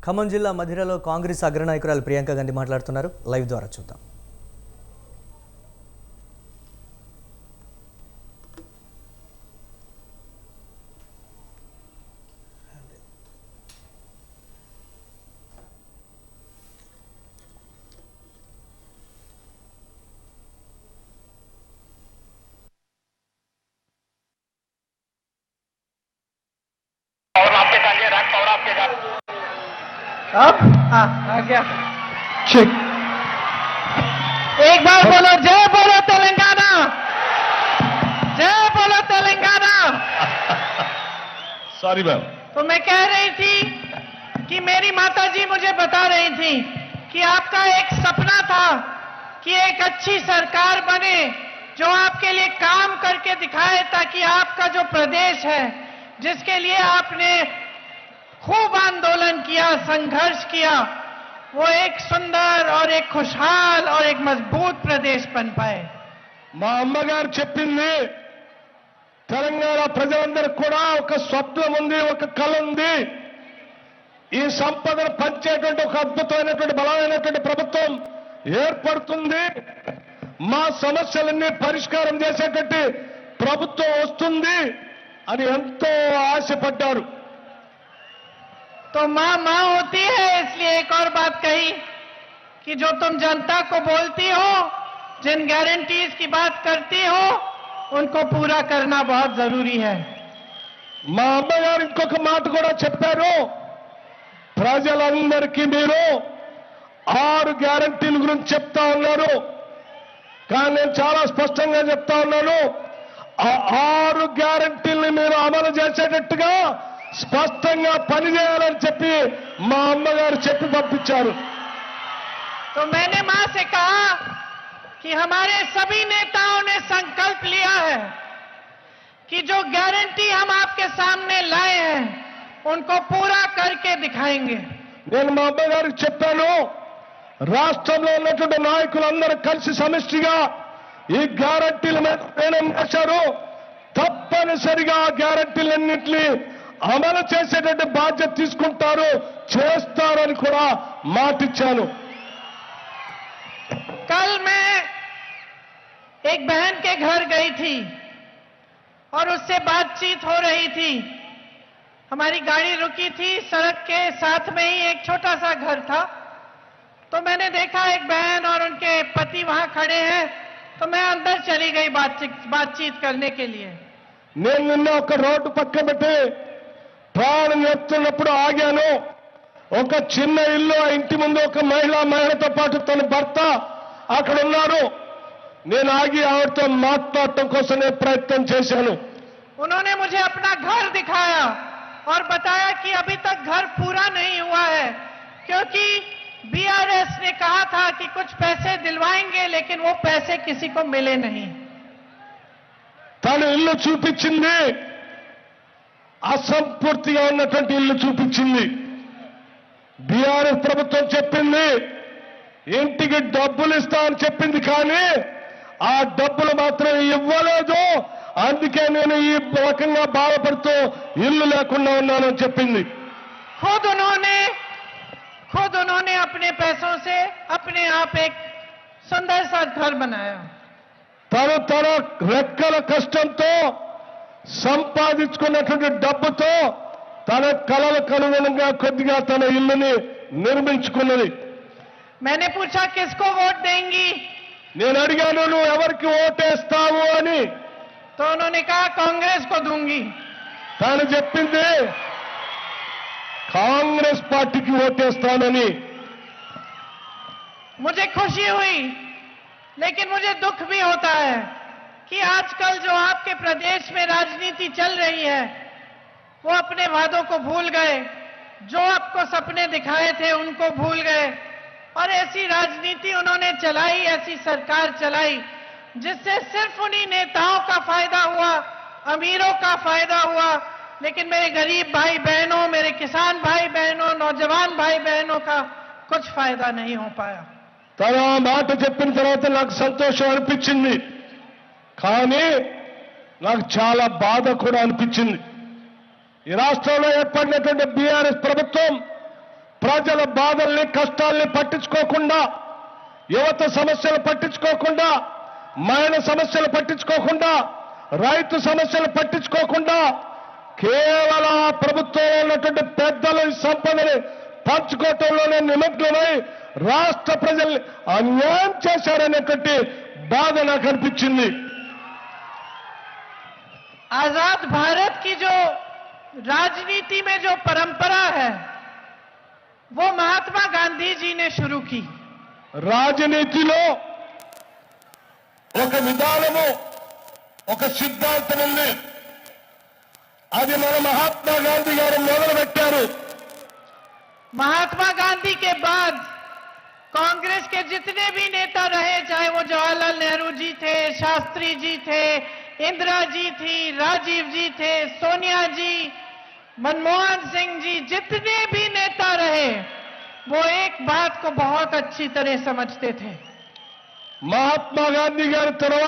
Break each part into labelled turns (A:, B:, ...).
A: ఖమ్మం జిల్లా మధిరలో కాంగ్రెస్ అగ్రనాయకురాలు ప్రియాంక గాంధీ మాట్లాడుతున్నారు. లైవ్ ద్వారా చూద్దాం.
B: अब आ गया। ठीक, एक बार बोलो बोलो तेलंगाना, जय बोलो तेलंगाना।
C: Sorry ma'am.
B: तो मैं कह रही थी कि मेरी माताजी मुझे बता रही थी कि आपका एक सपना था कि एक अच्छी सरकार बने जो आपके लिए काम करके दिखाए, ताकि आपका जो प्रदेश है जिसके लिए आपने खूब आंदोलन किया, संघर्ष किया, वो एक सुंदर और एक खुशहाल और एक मजबूत प्रदेश बन पाए।
C: మా అమ్మగారు చెప్పింది తెలంగాణ ప్రజలందరికీ కూడా ఒక స్వప్నం ఉంది, ఒక కళ ఉంది. ఈ సంపదను పంచేటువంటి ఒక అద్భుతమైనటువంటి బలమైనటువంటి ప్రభుత్వం ఏర్పడుతుంది, మా సమస్యలన్నీ పరిష్కారం చేసేటువంటి ప్రభుత్వం వస్తుంది అని ఎంతో ఆశపడ్డారు.
B: तो माँ माँ होती है, इसलिए एक और बात कही कि जो तुम जनता को बोलती हो, जिन गारंटीज की बात करती हो, उनको पूरा करना बहुत जरूरी है।
C: మా అమ్మగారు ఇంకొక మాట కూడా చెప్పారు. ప్రజలందరికీ మీరు 6 గ్యారంటీల గురించి చెప్తా ఉన్నారు, కానీ నేను చాలా స్పష్టంగా చెప్తా ఉన్నాను, ఆ 6 గ్యారంటీల్ని మీరు అమలు చేసేటట్టుగా స్పష్టంగా పనిచేయాలని చెప్పి మా అమ్మగారు చెప్పి పంపించారు.
B: तो मैंने मां से कहा कि हमारे सभी नेताओं ने संकल्प लिया है कि जो गारंटी हम आपके सामने लाए हैं उनको पूरा करके दिखाएंगे।
C: నేను మా అమ్మగారికి చెప్పాను, రాష్ట్రంలో ఉన్నటువంటి నాయకులందరూ కలిసి సమిష్టిగా ఈ గ్యారంటీల మీద నిర్ణయం చేశారు, తప్పనిసరిగా ఆ గ్యారంటీలన్నింటినీ అమలు చేసేటువంటి బాధ్యత తీసుకుంటారు, చేస్తారని కూడా మాటిచ్చాను.
B: कल मैं एक बहन के घर गई थी और उससे बातचीत हो रही थी। हमारी गाड़ी रुकी थी, सड़क के साथ में ही एक छोटा सा घर था। तो मैंने देखा एक बहन और उनके पति वहां खड़े हैं, तो मैं अंदर चली गई बातचीत करने के लिए।
C: నేను నిన్న ఒక రోడ్డు పక్కన పెట్టి ప్రాణం చెప్తున్నప్పుడు ఆగాను. ఒక చిన్న ఇల్లు, ఆ ఇంటి ముందు ఒక మహిళతో పాటు తన భర్త అక్కడ ఉన్నారు. నేను ఆగి ఆవిడతో మాట్లాడటం కోసం నేను ప్రయత్నం చేశాను.
B: उन्होंने मुझे अपना घर दिखाया और बताया कि अभी तक घर पूरा नहीं हुआ है, क्योंकि बीआरएस ने कहा था कि कुछ पैसे दिलवाएंगे, लेकिन वो पैसे किसी को मिले नहीं।
C: తను ఇల్లు చూపించింది, అసంపూర్తిగా ఉన్నటువంటి ఇల్లు చూపించింది. బీఆర్ఎస్ ప్రభుత్వం చెప్పింది ఇంటికి డబ్బులు ఇస్తా అని చెప్పింది, కానీ ఆ డబ్బులు మాత్రం ఇవ్వలేదు. అందుకే నేను ఈ రకంగా బాధపడుతూ ఇల్లు లేకుండా ఉన్నానని చెప్పింది.
B: खुद उन्होंने अपने पैसों से अपने आप एक सुंदर सा घर बनाया।
C: తన రెక్కల కష్టంతో సంపాదించుకున్నటువంటి డబ్బుతో తన కళలకు అనుగుణంగా కొద్దిగా తన ఇల్లుని నిర్మించుకున్నది.
B: मैंने पूछा किसको वोट देंगी,
C: నేను అడిగాను, నువ్వు ఎవరికి ఓటేస్తావు అని.
B: तो उन्होंने कहा कांग्रेस को दूंगी।
C: తాను చెప్పింది కాంగ్రెస్ పార్టీకి ఓటేస్తానని.
B: मुझे खुशी हुई, लेकिन मुझे दुख भी होता है कि आजकल जो आपके प्रदेश में राजनीति चल रही है, वो अपने वादों को भूल गए, जो आपको सपने दिखाए थे उनको भूल गए, और ऐसी राजनीति उन्होंने चलाई, ऐसी सरकार चलाई जिससे सिर्फ उन्हीं नेताओं का फायदा हुआ, अमीरों का फायदा हुआ, लेकिन मेरे गरीब भाई बहनों, मेरे किसान भाई बहनों, नौजवान भाई बहनों का कुछ फायदा नहीं हो पाया।
C: తను ఆ మాట చెప్పిన తర్వాత నాకు సంతోషం అనిపించింది, కానీ నాకు చాలా బాధ కూడా అనిపించింది. ఈ రాష్ట్రంలో ఏర్పడినటువంటి బీఆర్ఎస్ ప్రభుత్వం ప్రజల బాధల్ని కష్టాల్ని పట్టించుకోకుండా, యువత సమస్యలు పట్టించుకోకుండా, మహిళ సమస్యలు పట్టించుకోకుండా, రైతు సమస్యలు పట్టించుకోకుండా కేవలం ఆ ప్రభుత్వంలో ఉన్నటువంటి పెద్దల సంపదని పంచుకోవటంలోనే నిమగ్నమై రాష్ట్ర ప్రజల్ని అన్యాయం చేశారనేటువంటి బాధ నాకు అనిపించింది.
B: आजाद भारत की जो राजनीति में जो परंपरा है वो महात्मा गांधी जी ने शुरू की।
C: రాజనీతిలో ఒక విధానము, ఒక సిద్ధాంతం ఉంది. అది మన మహాత్మా గాంధీ గారు మొదలుపెట్టారు.
B: महात्मा गांधी के बाद कांग्रेस के जितने भी नेता रहे, चाहे वो जवाहरलाल नेहरू जी थे, शास्त्री जी थे, इंदिरा जी थी, राजीव जी थे, सोनिया जी, मनमोहन सिंह जी, जितने भी नेता रहे वो एक बात को बहुत अच्छी तरह समझते थे।
C: మహాత్మా గాంధీ గారి తర్వాత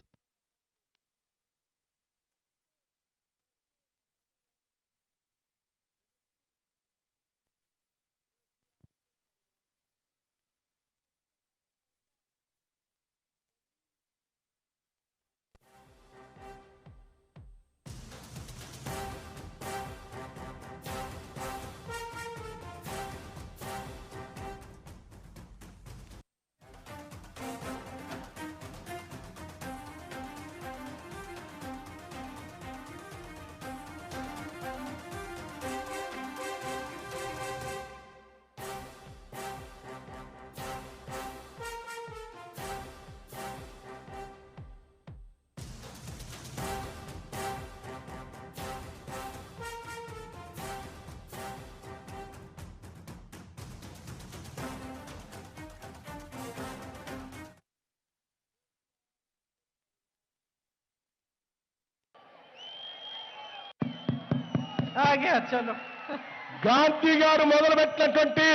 B: आ गया, चलो।
C: గాంధీ గారు మొదలుపెట్టినటువంటి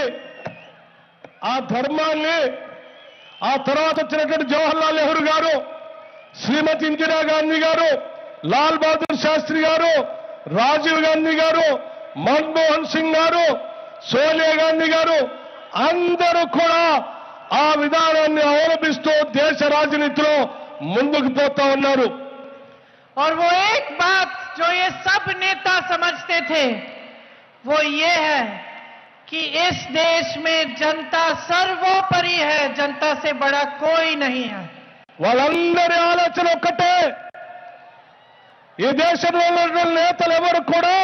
C: ఆ ధర్మాన్ని, ఆ తర్వాత వచ్చినటువంటి జవహర్లాల్ నెహ్రూ గారు, శ్రీమతి ఇందిరా గాంధీ గారు, లాల్ బహదూర్ శాస్త్రి గారు, రాజీవ్ గాంధీ గారు, మన్మోహన్ సింగ్ గారు, సోనియా గాంధీ గారు అందరూ కూడా ఆ విధానాన్ని అవలంబిస్తూ దేశ రాజనీతిలో ముందుకు పోతా ఉన్నారు.
B: और वो एक बात जो ये सब नेता समझते थे वो ये है कि इस देश में जनता सर्वोपरि है, जनता से बड़ा कोई नहीं है।
C: వాళ్ళందరి ఆలోచన ఒక్కటే, ఈ దేశంలో ఉన్నటువంటి నేతలు ఎవరు కూడా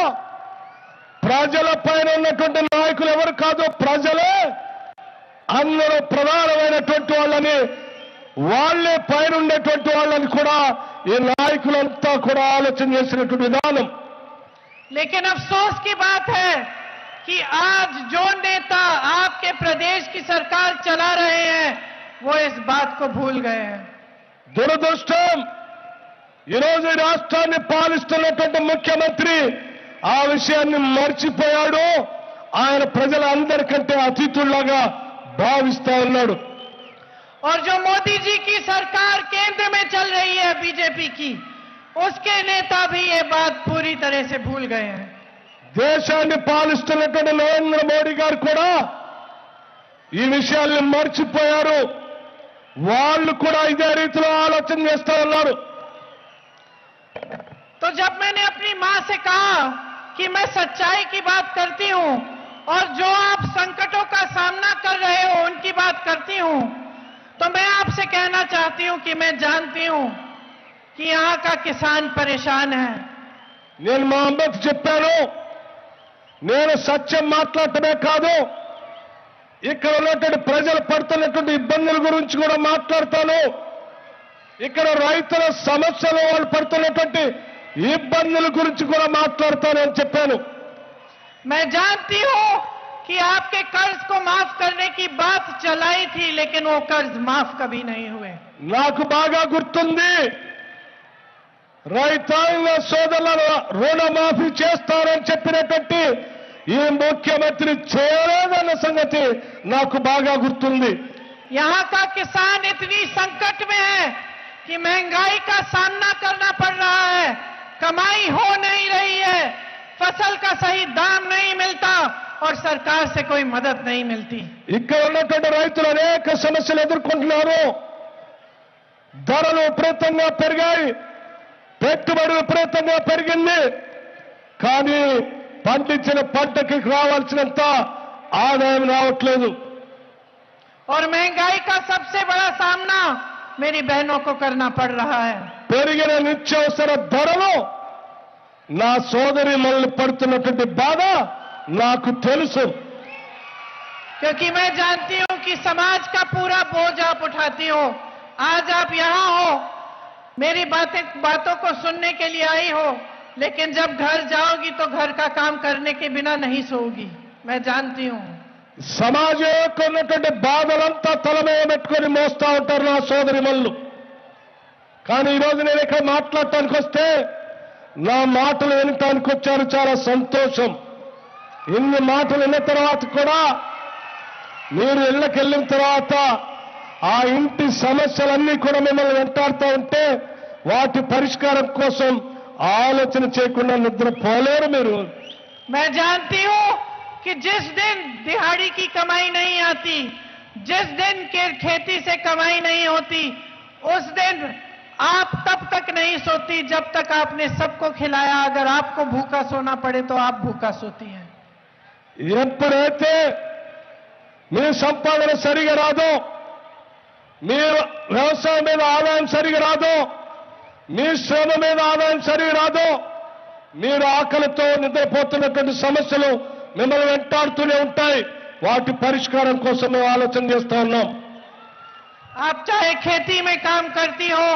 C: ప్రజల పైన ఉన్నటువంటి నాయకులు ఎవరు కాదు, ప్రజలే అందరూ ప్రధానమైనటువంటి వాళ్ళని, వాళ్ళే పైన ఉండేటువంటి వాళ్ళని కూడా ఈ నాయకులంతా కూడా ఆలోచన చేసినటువంటి విధానం.
B: लेकिन अफसोस की बात है कि आज जो नेता आपके प्रदेश की सरकार चला रहे हैं वो इस बात को भूल गए हैं।
C: దురదృష్టం, ఈరోజు ఈ రాష్ట్రాన్ని పాలిస్తున్నటువంటి ముఖ్యమంత్రి ఆ విషయాన్ని మర్చిపోయాడు. ఆయన ప్రజలందరికంటే అతిథుల్లాగా భావిస్తా ఉన్నాడు.
B: और जो मोदी जी की सरकार केंद्र में चल रही है बीजेपी की, उसके नेता भी ये बात पूरी तरह से भूल गए हैं।
C: దేశాన్ని పాలిస్తున్నటువంటి నరేంద్ర మోడీ గారు కూడా ఈ విషయాల్ని మర్చిపోయారు. వాళ్ళు కూడా ఇదే రీతిలో ఆలోచన చేస్తా ఉన్నారు.
B: तो जब मैंने अपनी मां से कहा कि मैं सच्चाई की बात करती हूं और जो आप संकटों का सामना कर रहे हो उनकी बात करती हूं, तो मैं आपसे कहना चाहती हूं कि मैं जानती हूं कि यहां का किसान परेशान है।
C: నేను మా అమ్మకు చెప్పాను, నేను సత్యం మాట్లాడటమే కాదు, ఇక్కడ ఉన్నటువంటి ప్రజలు పడుతున్నటువంటి ఇబ్బందుల గురించి కూడా మాట్లాడతాను. ఇక్కడ రైతుల సమస్యలు, వాళ్ళు పడుతున్నటువంటి ఇబ్బందుల గురించి కూడా మాట్లాడతానని చెప్పాను.
B: मैं जानती हूं कि आपके कर्ज को माफ करने की बात चलाई थी, लेकिन वो कर्ज माफ कभी नहीं हुए।
C: నాకు బాగా గుర్తుంది, రైతాంగ సోదరుల రుణమాఫీ చేస్తారని చెప్పినటువంటి ఈ ముఖ్యమంత్రి చేయలేదన్న సంగతి నాకు బాగా గుర్తుంది.
B: यहाँ का किसान इतनी संकट में है कि महंगाई का सामना करना पड़ रहा है, कमाई हो नहीं रही है, फसल का सही दाम नहीं मिलता और सरकार से कोई मदद नहीं मिलती।
C: ఇక్కడ ఉన్నటువంటి రైతులు అనేక సమస్యలు ఎదుర్కొంటున్నారు. ధరలు విపరీతంగా పెరిగాయి, పెట్టుబడి విపరీతంగా పెరిగింది, కానీ పండించిన పంటకి రావాల్సినంత ఆదాయం రావట్లేదు.
B: और महंगाई का सबसे बड़ा सामना मेरी बहनों को करना पड़ रहा है।
C: పెరిగిన నిత్యావసర ధరలు నా సోదరి మళ్ళీ పడుతున్నటువంటి బాధ నాకు తెలుసు.
B: क्योंकि मैं जानती हूं कि समाज का पूरा बोझ आप उठाती हो। आज आप यहां हो, मेरी बातों को सुनने के लिए आई हो, लेकिन जब घर जाओगी तो घर का काम करने के बिना नहीं सोओगी, मैं जानती हूं।
C: సమాజం యొక్క ఉన్నటువంటి బాధలంతా తల మీద పెట్టుకొని మోస్తా ఉంటారు నా సోదరి మళ్ళు. కానీ ఈరోజు నేను ఇక్కడ మాట్లాడటానికి వస్తే నా మాటలు వినటానికి వచ్చారు, చాలా సంతోషం. ఇన్ని మాటలు విన్న తర్వాత కూడా మీరు ఇళ్ళకి వెళ్ళిన తర్వాత ఆ ఇంటి సమస్యలన్నీ కూడా మిమ్మల్ని వెంటాడుతూ ఉంటే వాటి పరిష్కారం కోసం ఆలోచన చేయకుండా నిద్రపోలేరు మీరు.
B: मैं जानती हूं कि जिस दिन दिहाड़ी की कमाई नहीं आती, जिस दिन के खेती से कमाई नहीं होती, उस दिन आप तब तक नहीं सोती जब तक आपने सबको खिलाया। अगर आपको भूखा सोना पड़े तो आप भूखा सोती हैं।
C: ఎప్పుడైతే మీ సంపాదన సరిగా రాదో, మీ వ్యవసాయం మీద ఆదాయం సరిగా రాదో, మీ శ్రమ మీద ఆదాయం సరిగా రాదో, మీరు ఆకలితో నిద్రపోతున్నటువంటి సమస్యలు మిమ్మల్ని వెంటాడుతూనే ఉంటాయి. వాటి పరిష్కారం కోసం మేము ఆలోచన చేస్తా ఉన్నాం.
B: आप चाहे खेती में काम करती हो,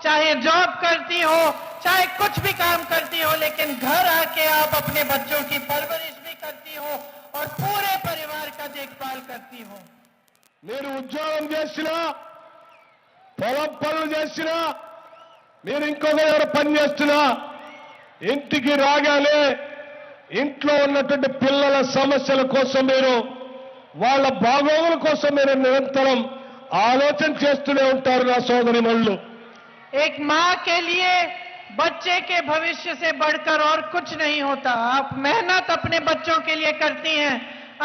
B: चाहे जॉब करती हो, चाहे कुछ भी काम करती हो, लेकिन घर आके आप अपने बच्चों की परवरिश भी करती हो और पूरे परिवार का देखभाल करती हो।
C: మీరు ఉద్యోగం చేసినా, పొలం పనులు చేసినా, మీరు ఇంకొకరు పని చేస్తున్నా, ఇంటికి రాగానే ఇంట్లో ఉన్నటువంటి పిల్లల సమస్యల కోసం మీరు, వాళ్ళ బాగోగుల కోసం మీరు నిరంతరం ఆలోచన చేస్తూనే ఉంటారు నా సోదరి మళ్ళు.
B: एक माँ के लिए बच्चे के भविष्य से बढ़कर और कुछ नहीं होता। आप मेहनत अपने बच्चों के लिए करती हैं।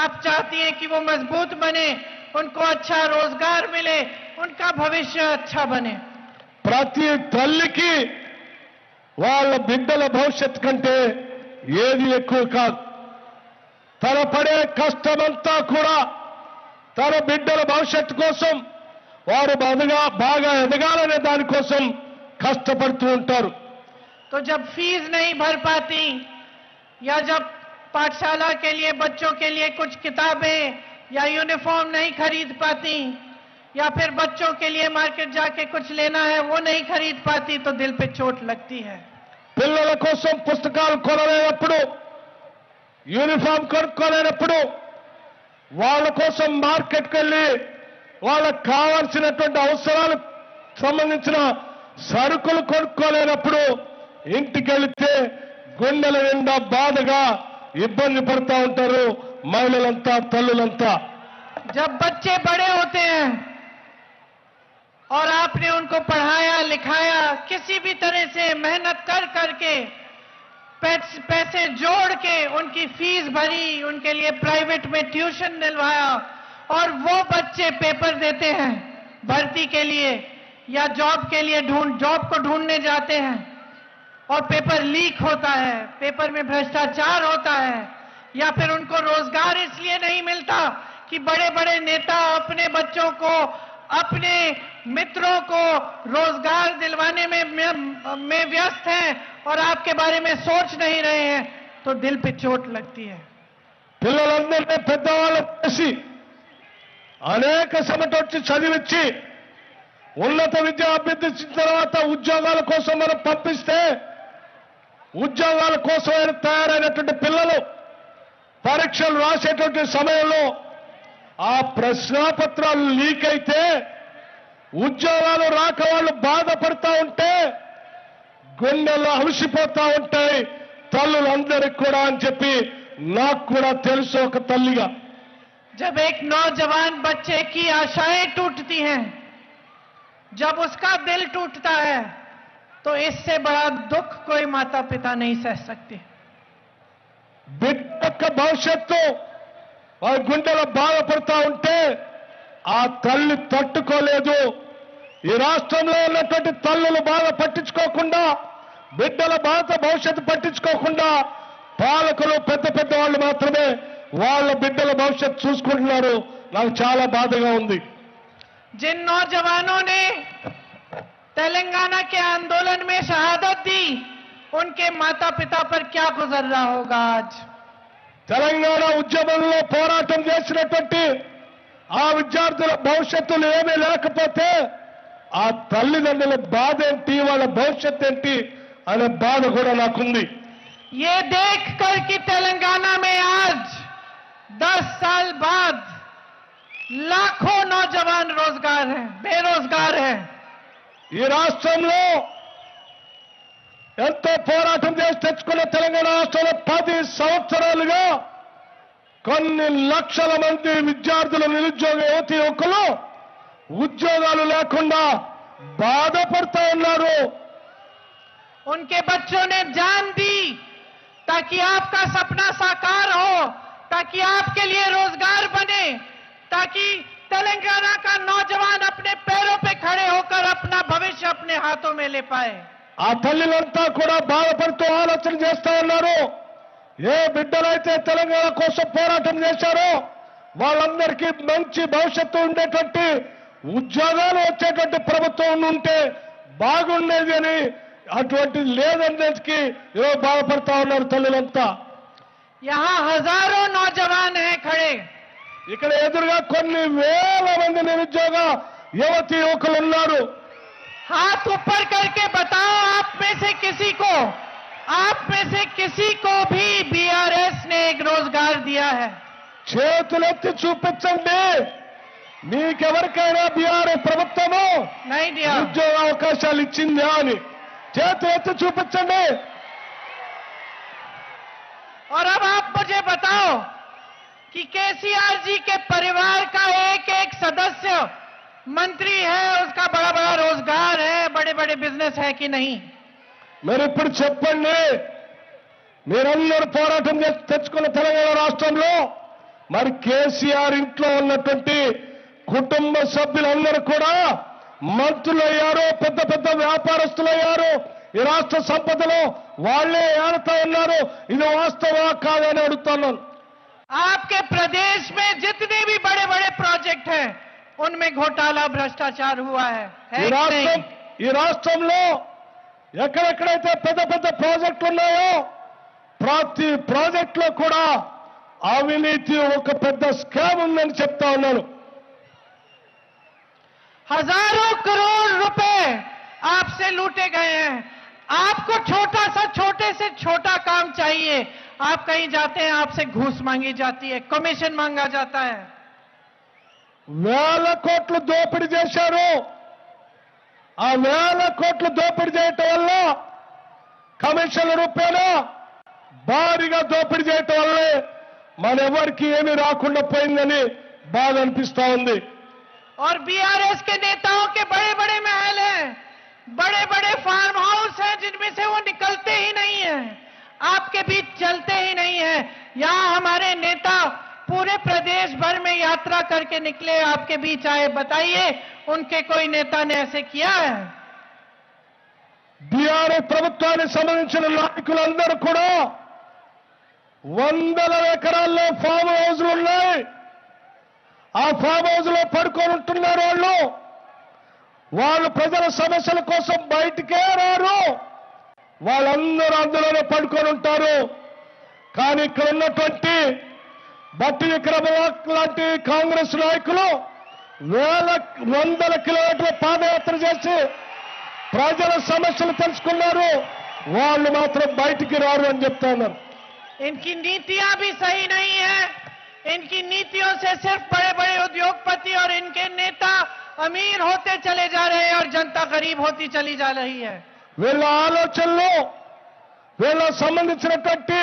B: आप चाहती हैं कि वो मजबूत बने, उनको अच्छा रोजगार मिले, उनका भविष्य अच्छा बने।
C: ప్రతి తల్లికి వాళ్ళ బిడ్డల భవిష్యత్ కంటే ఏది ఎక్కువ కాదు. తన పడే కష్టమంతా కూడా తన బిడ్డల భవిష్యత్తు కోసం, వారు బాగా ఎదగాలనే దానికోసం కష్టపడుతూ ఉంటారు.
B: तो जब फीस नहीं भर पाती या जब पाठशाला के लिए बच्चों के लिए कुछ किताबें या यूनिफॉर्म नहीं खरीद पाती, या फिर बच्चों के लिए मार्केट जाके कुछ लेना है वो नहीं खरीद पाती, तो दिल पे चोट लगती है।
C: పిల్లల కోసం పుస్తకాలు కొనలేనప్పుడు, యూనిఫామ్ కొనుక్కోలేనప్పుడు, వాళ్ళ కోసం మార్కెట్కి వెళ్ళి వాళ్ళకు కావాల్సినటువంటి అవసరాలకు సంబంధించిన సరుకులు కొనుక్కోలేనప్పుడు ఇంటికి వెళితే గుండెల నిండా బాధగా ఇబ్బంది పడుతూ ఉంటారు మహిళలంతా, తల్లులంతా.
B: जब बच्चे बड़े होते हैं और आपने उनको पढ़ाया लिखाया, किसी भी तरह से मेहनत कर करके पैसे जोड़ के उनकी फीस भरी, उनके लिए प्राइवेट में ट्यूशन दिलवाया, और वो बच्चे पेपर देते हैं भर्ती के लिए या जॉब के लिए जॉब को ढूंढने जाते हैं और पेपर लीक होता है, पेपर में भ्रष्टाचार होता है, या फिर उनको रोजगार इसलिए नहीं मिलता कि बड़े बड़े नेता अपने बच्चों को, अपने मित्रों को रोजगार दिलवाने में व्यस्त हैं और आपके बारे में सोच नहीं रहे हैं, तो दिल पे चोट लगती है।
C: పిల్లలందరినీ పెద్దవాళ్ళు చేసి అనేక సమటొచ్చి చదివించి ఉన్నత విద్య అభ్యర్థించిన తర్వాత ఉద్యోగాల కోసం మనం పంపిస్తే, ఉద్యోగాల కోసం తయారైనటువంటి పిల్లలు పరీక్షలు రాసేటువంటి సమయంలో ఆ ప్రశ్నాపత్రాలు లీక్ అయితే ఉద్యోగాలు రాక వాళ్ళు బాధపడతా ఉంటే గుండెల్లో అలసిపోతా ఉంటాయి తల్లులందరికీ కూడా అని చెప్పి నాకు కూడా తెలుసు ఒక తల్లిగా.
B: जब एक नौजवान बच्चे की आशाएं टूटती हैं, जब उसका दिल टूटता है, तो इससे बड़ा दुख कोई माता पिता नहीं सह सकते।
C: బిడ్డ యొక్క భవిష్యత్తు వారి గుండెలో బాధపడతా ఉంటే ఆ తల్లి తట్టుకోలేదు. ఈ రాష్ట్రంలో ఉన్నటువంటి తల్లులు బాధ పట్టించుకోకుండా, బిడ్డల బాధ భవిష్యత్తు పట్టించుకోకుండా పాలకులు పెద్ద పెద్ద వాళ్ళు మాత్రమే వాళ్ళ బిడ్డల భవిష్యత్తు చూసుకుంటున్నారు. నాకు చాలా బాధగా ఉంది.
B: जिन नौजवानों ने तेलंगाना के आंदोलन में शहादत दी, उनके माता पिता पर क्या गुजर रहा होगा आज?
C: తెలంగాణ ఉద్యమంలో పోరాటం చేసినటువంటి ఆ విద్యార్థుల భవిష్యత్తులు ఏమీ లేకపోతే ఆ తల్లిదండ్రుల బాధ ఏంటి, వాళ్ళ భవిష్యత్తు ఏంటి అనే బాధ కూడా నాకుంది.
B: ये देखकर कि तेलंगाना में आज 10 साल बाद लाखों नौजवान रोजगार हैं, बेरोजगार हैं।
C: ఈ రాష్ట్రంలో ఎంతో పోరాటం చేసి తెచ్చుకున్న తెలంగాణ రాష్ట్రంలో 10 సంవత్సరాలుగా కొన్ని లక్షల మంది విద్యార్థులు, నిరుద్యోగ యువతి యువకులు ఉద్యోగాలు లేకుండా బాధపడుతూ ఉన్నారు.
B: उनके बच्चों ने जान दी ताकि आपका सपना साकार हो, ताकि आपके लिए रोजगार बने, ताकि तेलंगाना का नौजवान अपने पैरों पे खड़े होकर अपना भविष्य अपने हाथों में ले पाए।
C: ఆ తల్లులంతా కూడా బాధపడుతూ ఆలోచన చేస్తా ఉన్నారు. ఏ బిడ్డలైతే తెలంగాణ కోసం పోరాటం చేశారో వాళ్ళందరికీ మంచి భవిష్యత్తు ఉండేటువంటి ఉద్యోగాలు వచ్చేటువంటి ప్రభుత్వం ఉంటే బాగుండేది అని, అటువంటి లేదనేకి ఏవో బాధపడతా ఉన్నారు తల్లులంతా.
B: यहाँ हजारों नौजवान हैं खड़े,
C: ఇక్కడ ఎదురుగా కొన్ని వేల మంది నిరుద్యోగ యువతి యువకులు ఉన్నారు.
B: हाथ ऊपर करके बताओ आप में से किसी को भी बीआरएस ने एक रोजगार दिया है?
C: చేతులెత్తి చూపించండి, మీకెవరికైనా బీఆర్ఎస్ ప్రభుత్వము
B: नहीं दिया।
C: ఉద్యోగ అవకాశాలు ఇచ్చిందా అని చేతులెత్తి చూపించండి.
B: और अब आप मुझे बताओ कि केसीआर जी के परिवार का एक एक सदस्य मंत्री है, उसका बड़ा बड़ा रोजगार है, बड़े बड़े बिजनेस है कि नहीं?
C: మీరు ఇప్పుడు చెప్పండి, మీరందరూ పోరాటం చేసి తెచ్చుకున్న తెలంగాణ రాష్ట్రంలో మరి కేసీఆర్ ఇంట్లో ఉన్నటువంటి కుటుంబ సభ్యులందరూ కూడా మంత్రులయ్యారు, పెద్ద పెద్ద వ్యాపారస్తులయ్యారు. ఈ రాష్ట్ర సంపదలో వాళ్లే ఏడుతా ఉన్నారు. ఇది వాస్తవా కాదని అడుగుతున్నాను.
B: आपके प्रदेश में जितने भी बड़े बड़े प्रोजेक्ट हैं, उनमें घोटाला भ्रष्टाचार हुआ है
C: ఈ
B: कि
C: రాష్ట్రం
B: नहीं?
C: ఈ రాష్ట్రంలో ఎక్కడెక్కడైతే పెద్ద పెద్ద ప్రాజెక్టులు ఉన్నాయో ప్రతి ప్రాజెక్టులో కూడా అవినీతి ఒక పెద్ద స్కామ్ ఉందని చెప్తా ఉన్నాను.
B: हजारों करोड़ रुपए आपसे लूटे गए हैं। आपको छोटे से छोटा काम चाहिए, आप कहीं जाते हैं, आपसे घूस मांगी जाती है, कमीशन मांगा जाता है।
C: వేల కోట్లు దోపిడీ చేశారు. ఆ వేల కోట్లు దోపిడీ చేయటం వల్ల కమిషన్ల రూపేణా భారీగా దోపిడీ చేయటం వల్లే మనెవరికి ఏమీ రాకుండా పోయిందని బాధ అనిపిస్తా ఉంది.
B: और बीआरएस के नेताओं के बड़े बड़े महल हैं, बड़े बड़े फार्म हाउस हैं, जिनमें से वो निकलते ही नहीं है, आपके बीच चलते ही नहीं है। यहाँ हमारे नेता पूरे प्रदेश भर में यात्रा करके निकले, आपके बीच आए, बताइए उनके कोई नेता ने ऐसे किया है?
C: బీఆర్ఎస్ ప్రభుత్వానికి సంబంధించిన నాయకులందరూ కూడా వందల ఎకరాల్లో ఫామ్ హౌస్లు ఉన్నాయి. ఆ ఫామ్ హౌస్ లో పడుకొని ఉంటున్నారు. వాళ్ళు ప్రజల సమస్యల కోసం బయటికే రారు. వాళ్ళందరూ అందులోనే పడుకొని ఉంటారు. కానీ ఇక్కడ ఉన్నటువంటి బట్టి విక్రమార్క లాంటి కాంగ్రెస్ నాయకులు వందల కిలోమీటర్ల పాదయాత్ర చేసి ప్రజల సమస్యలు తెలుసుకున్నారు. వాళ్ళు మాత్రం బయటికి రారు అని చెప్తా ఉన్నారు.
B: इनकी नीतियां भी सही नहीं है। इनकी नीतियों से सिर्फ बड़े बड़े उद्योगपति और इनके नेता अमीर होते चले जा रहे हैं और जनता गरीब होती चली जा रही है।
C: వీళ్ళ ఆలోచనలు, వీళ్ళ సంబంధించినటువంటి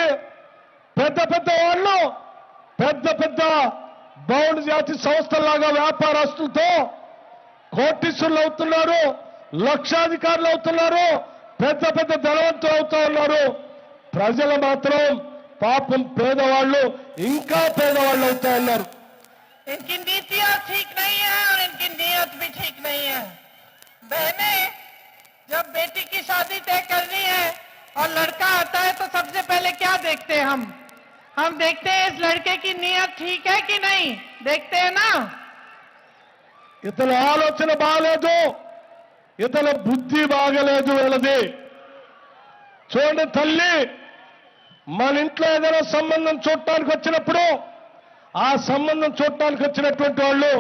C: పెద్ద పెద్ద వాళ్ళు పెద్ద పెద్ద బౌండ్ జాతి సంస్థల్లాగా వ్యాపారస్తులతో కోటీశ్వరులు అవుతున్నారు, లక్షాధికారులు అవుతున్నారు, పెద్ద పెద్ద ధనవంతులు అవుతా ఉన్నారు. ప్రజలు మాత్రం పాపం పేదవాళ్ళు ఇంకా పేదవాళ్ళు అవుతాయన్నారు.
B: इनकी नीतियां ठीक नहीं है और इनकी नीयत भी ठीक नहीं है। बहने जब बेटी की शादी तय करनी है और लड़का आता है तो सबसे पहले क्या देखते हैं हम देखते हैं इस लड़के की नीयत ठीक है कि नहीं, देखते हैं ना।
C: ఇతని ఆలోచన బాగలేదు, ఇతని బుద్ధి బాగలేదు వీళ్ళది. చూడండి తల్లి, మన ఇంట్లో ఏదైనా సంబంధం చూడటానికి వచ్చినప్పుడు ఆ సంబంధం చూడటానికి వచ్చినటువంటి వాళ్ళు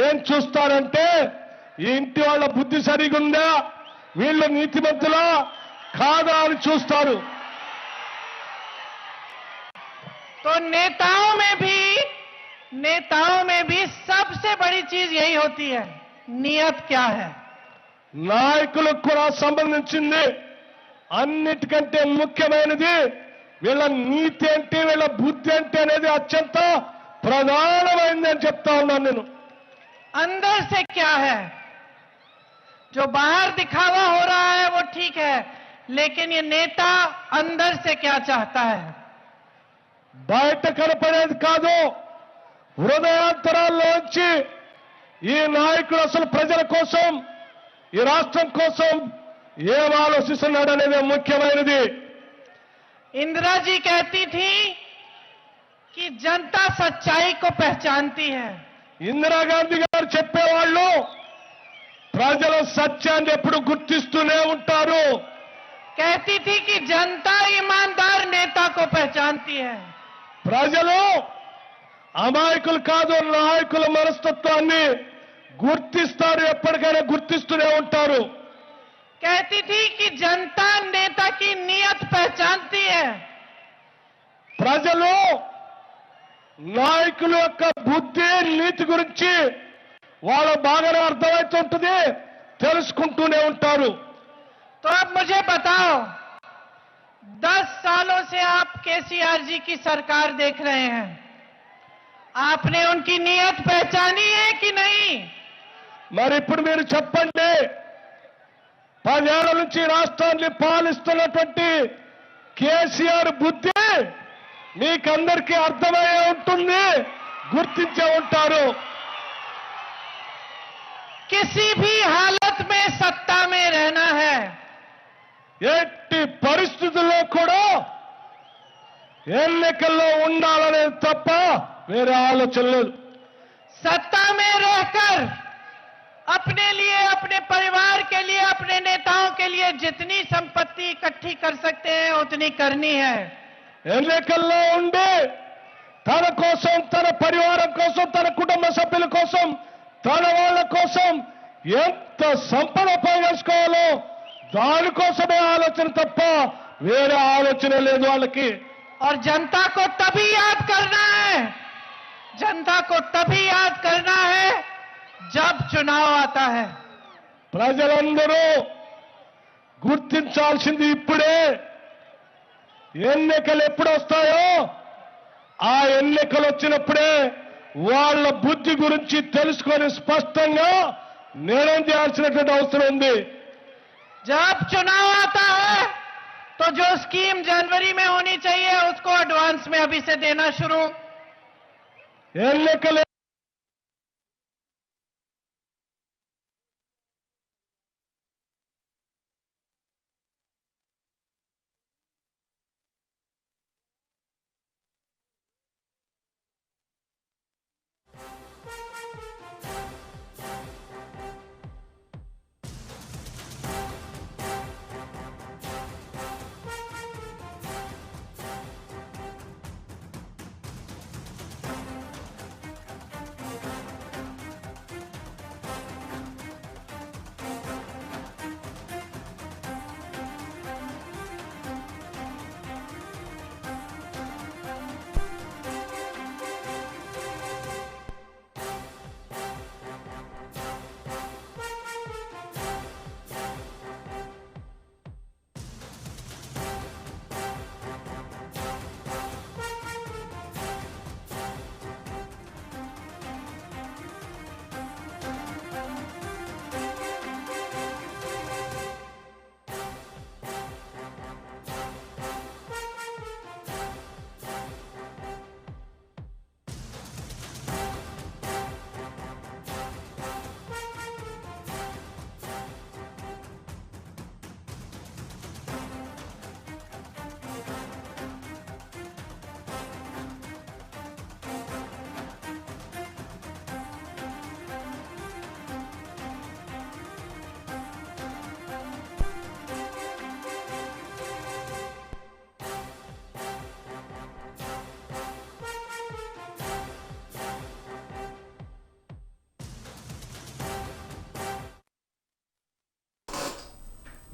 C: ఏం చూస్తారంటే ఈ ఇంటి వాళ్ళ బుద్ధి సరిగా ఉందా, వీళ్ళు నీతిమంతులా కాదా అని చూస్తారు.
B: तो नेताओं में भी सबसे बड़ी चीज यही होती है, नियत क्या है।
C: నాయకులకు కూడా సంబంధించింది అన్నిటికంటే ముఖ్యమైనది వీళ్ళ నీతి ఏంటి, వీళ్ళ బుద్ధి ఏంటి అనేది అత్యంత ప్రధానమైనది అని చెప్తా ఉన్నాను నేను.
B: अंदर से क्या है, जो बाहर दिखावा हो रहा है वो ठीक है, लेकिन ये नेता अंदर से क्या चाहता है।
C: బయట కనపడేది కాదు, హృదయాంతరాల్లోంచి ఈ నాయకుడు అసలు ప్రజల కోసం, ఈ రాష్ట్రం కోసం ఏం ఆలోచిస్తున్నాడు అనేది ముఖ్యమైనది.
B: इंदिरा जी कहती थी कि जनता सच्चाई को पहचानती है।
C: ఇందిరాగాంధీ గారు చెప్పేవాళ్ళు ప్రజల సత్యాన్ని ఎప్పుడు గుర్తిస్తూనే ఉంటారు.
B: कहती थी कि जनता ईमानदार नेता को पहचानती है।
C: ప్రజలు అమాయకులు కాదు, నాయకుల మనస్తత్వాన్ని గుర్తిస్తారు, ఎప్పటికైనా గుర్తిస్తూనే ఉంటారు.
B: कहती थी कि जनता नेता की नीयत पहचानती है।
C: ప్రజలు నాయకుల యొక్క బుద్ధి నీతి గురించి వాళ్ళ బాగానే అర్థమవుతుంటుంది, తెలుసుకుంటూనే ఉంటారు.
B: तो अब मुझे बताओ, 10 सालों से आप केसीआर जी की सरकार देख रहे हैं, आपने उनकी नीयत पहचानी है कि नहीं।
C: మరి ఇప్పుడు మీరు చెప్పండి, 10 ఏళ్ల నుంచి రాష్ట్రాన్ని పాలిస్తున్నటువంటి కేసీఆర్ బుద్ధి మీకందరికీ అర్థమయ్యే ఉంటుంది, గుర్తించే ఉంటారు.
B: किसी भी हालत में सत्ता में रहना है,
C: ఎట్టి పరిస్థితుల్లో కూడా ఎన్నికల్లో ఉండాలనేది తప్ప వేరే ఆలోచన లేదు.
B: सत्ता में रहकर अपने लिए, अपने परिवार के लिए, अपने नेताओं के लिए जितनी संपत्ति इकट्ठी कर सकते हैं उतनी करनी है।
C: ఎన్నికల్లో ఉండి తన కోసం, తన పరివారం కోసం, తన కుటుంబ సభ్యుల కోసం, తన వాళ్ళ కోసం ఎంత సంపద ఉపయోగించుకోవాలో దానికోసమే ఆలోచన తప్ప వేరే ఆలోచన లేదు వాళ్ళకి.
B: और जनता को तभी याद करना है, जनता को तभी याद करना है जब चुनाव आता है।
C: ప్రజలందరూ గుర్తించాల్సింది ఇప్పుడే. ఎన్నికలు ఎప్పుడు వస్తాయో ఆ ఎన్నికలు వచ్చినప్పుడే వాళ్ళ బుద్ధి గురించి తెలుసుకొని స్పష్టంగా నిర్ణయం చేయాల్సినటువంటి అవసరం ఉంది.
B: जब चुनाव आता है तो जो स्कीम जनवरी में होनी चाहिए उसको एडवांस में अभी से देना शुरू।
C: ఎన్నికలు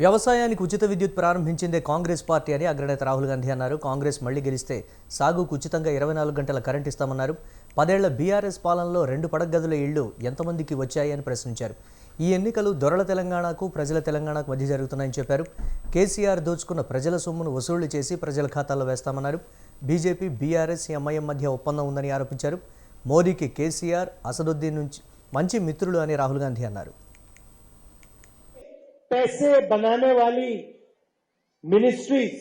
A: వ్యవసాయానికి ఉచిత విద్యుత్ ప్రారంభించిందే కాంగ్రెస్ పార్టీ అని అగ్రనేత రాహుల్ గాంధీ అన్నారు. కాంగ్రెస్ మళ్లీ గెలిస్తే సాగుకు ఉచితంగా 24 గంటల కరెంట్ ఇస్తామన్నారు. 10 ఏళ్ల బీఆర్ఎస్ పాలనలో 2 పడగదుల ఇళ్లు ఎంతమందికి వచ్చాయి అని ప్రశ్నించారు. ఈ ఎన్నికలు దొరల తెలంగాణకు ప్రజల తెలంగాణకు మధ్య జరుగుతున్నాయని చెప్పారు. కేసీఆర్ దోచుకున్న ప్రజల సొమ్మును వసూళ్లు చేసి ప్రజల ఖాతాల్లో వేస్తామన్నారు. బీజేపీ, బీఆర్ఎస్, ఎంఐఎం మధ్య ఒప్పందం ఉందని ఆరోపించారు. మోదీకి కేసీఆర్, అసదుద్దీన్ నుంచి మంచి మిత్రులు అని రాహుల్ గాంధీ అన్నారు.
D: पैसे बनाने वाली मिनिस्ट्रीज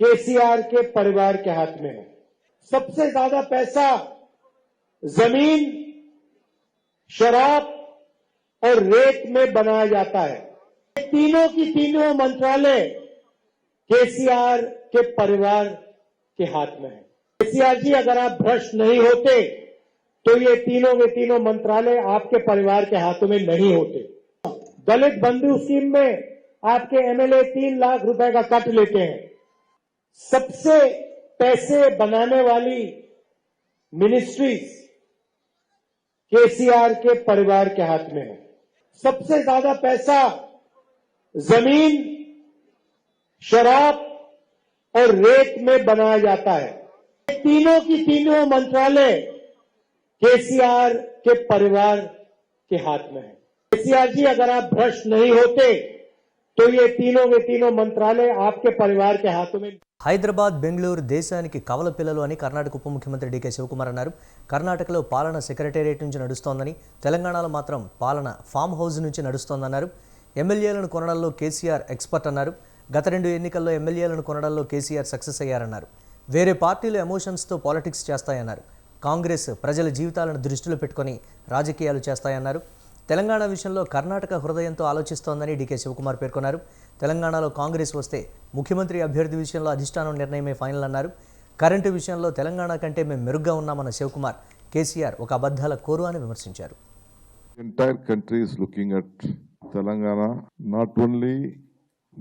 D: केसीआर के परिवार के हाथ में है। सबसे ज्यादा पैसा जमीन, शराब और रेत में बनाया जाता है। तीनों की तीनों मंत्रालय केसीआर के परिवार के हाथ में है। केसीआर जी, अगर आप भ्रष्ट नहीं होते तो ये तीनों के तीनों मंत्रालय आपके परिवार के हाथों में नहीं होते। दलित बंधु स्कीम में आपके एमएलए 3 लाख रुपए का कट लेते हैं। सबसे पैसे बनाने वाली मिनिस्ट्रीज केसीआर के परिवार के हाथ में है। सबसे ज्यादा पैसा जमीन, शराब और रेत में बनाया जाता है। तीनों की तीनों मंत्रालय केसीआर के परिवार के हाथ में है। केसीआर जी, अगर आप भ्रष्ट नहीं होते तो ये तीनों के तीनों मंत्रालय आपके परिवार के हाथों में।
A: హైదరాబాద్, బెంగళూరు దేశానికి కవల పిల్లలు అని కర్ణాటక ఉప ముఖ్యమంత్రి డీకే శివకుమార్ అన్నారు. కర్ణాటకలో పాలన సెక్రటేరియట్ నుంచి నడుస్తోందని, తెలంగాణలో మాత్రం పాలన ఫామ్ హౌస్ నుంచి నడుస్తోందన్నారు. ఎమ్మెల్యేలను కొనడంలో కేసీఆర్ ఎక్స్పర్ట్ అన్నారు. గత 2 ఎన్నికల్లో ఎమ్మెల్యేలను కొనడంలో కేసీఆర్ సక్సెస్ అయ్యారన్నారు. వేరే పార్టీలు ఎమోషన్స్తో పాలిటిక్స్ చేస్తాయన్నారు. కాంగ్రెస్ ప్రజల జీవితాలను దృష్టిలో పెట్టుకొని రాజకీయాలు చేస్తాయన్నారు. తెలంగాణ విషయంలో కర్ణాటక హృదయంతో ఆలోచిస్తోందని డీకే శివకుమార్ పేర్కొన్నారు. తెలంగాణలో కాంగ్రెస్ వస్తే ముఖ్యమంత్రి అభ్యర్థి విషయంలో అధిష్టానం నిర్ణయమే ఫైనల్ అన్నారు. కరెంటు విషయంలో తెలంగాణ కంటే మేము మెరుగ్గా ఉన్నామన్న శివకుమార్ కేసీఆర్ ఒక అబద్ధాల కోరు అని విమర్శించారు.
E: Entire country is looking at Telangana, not only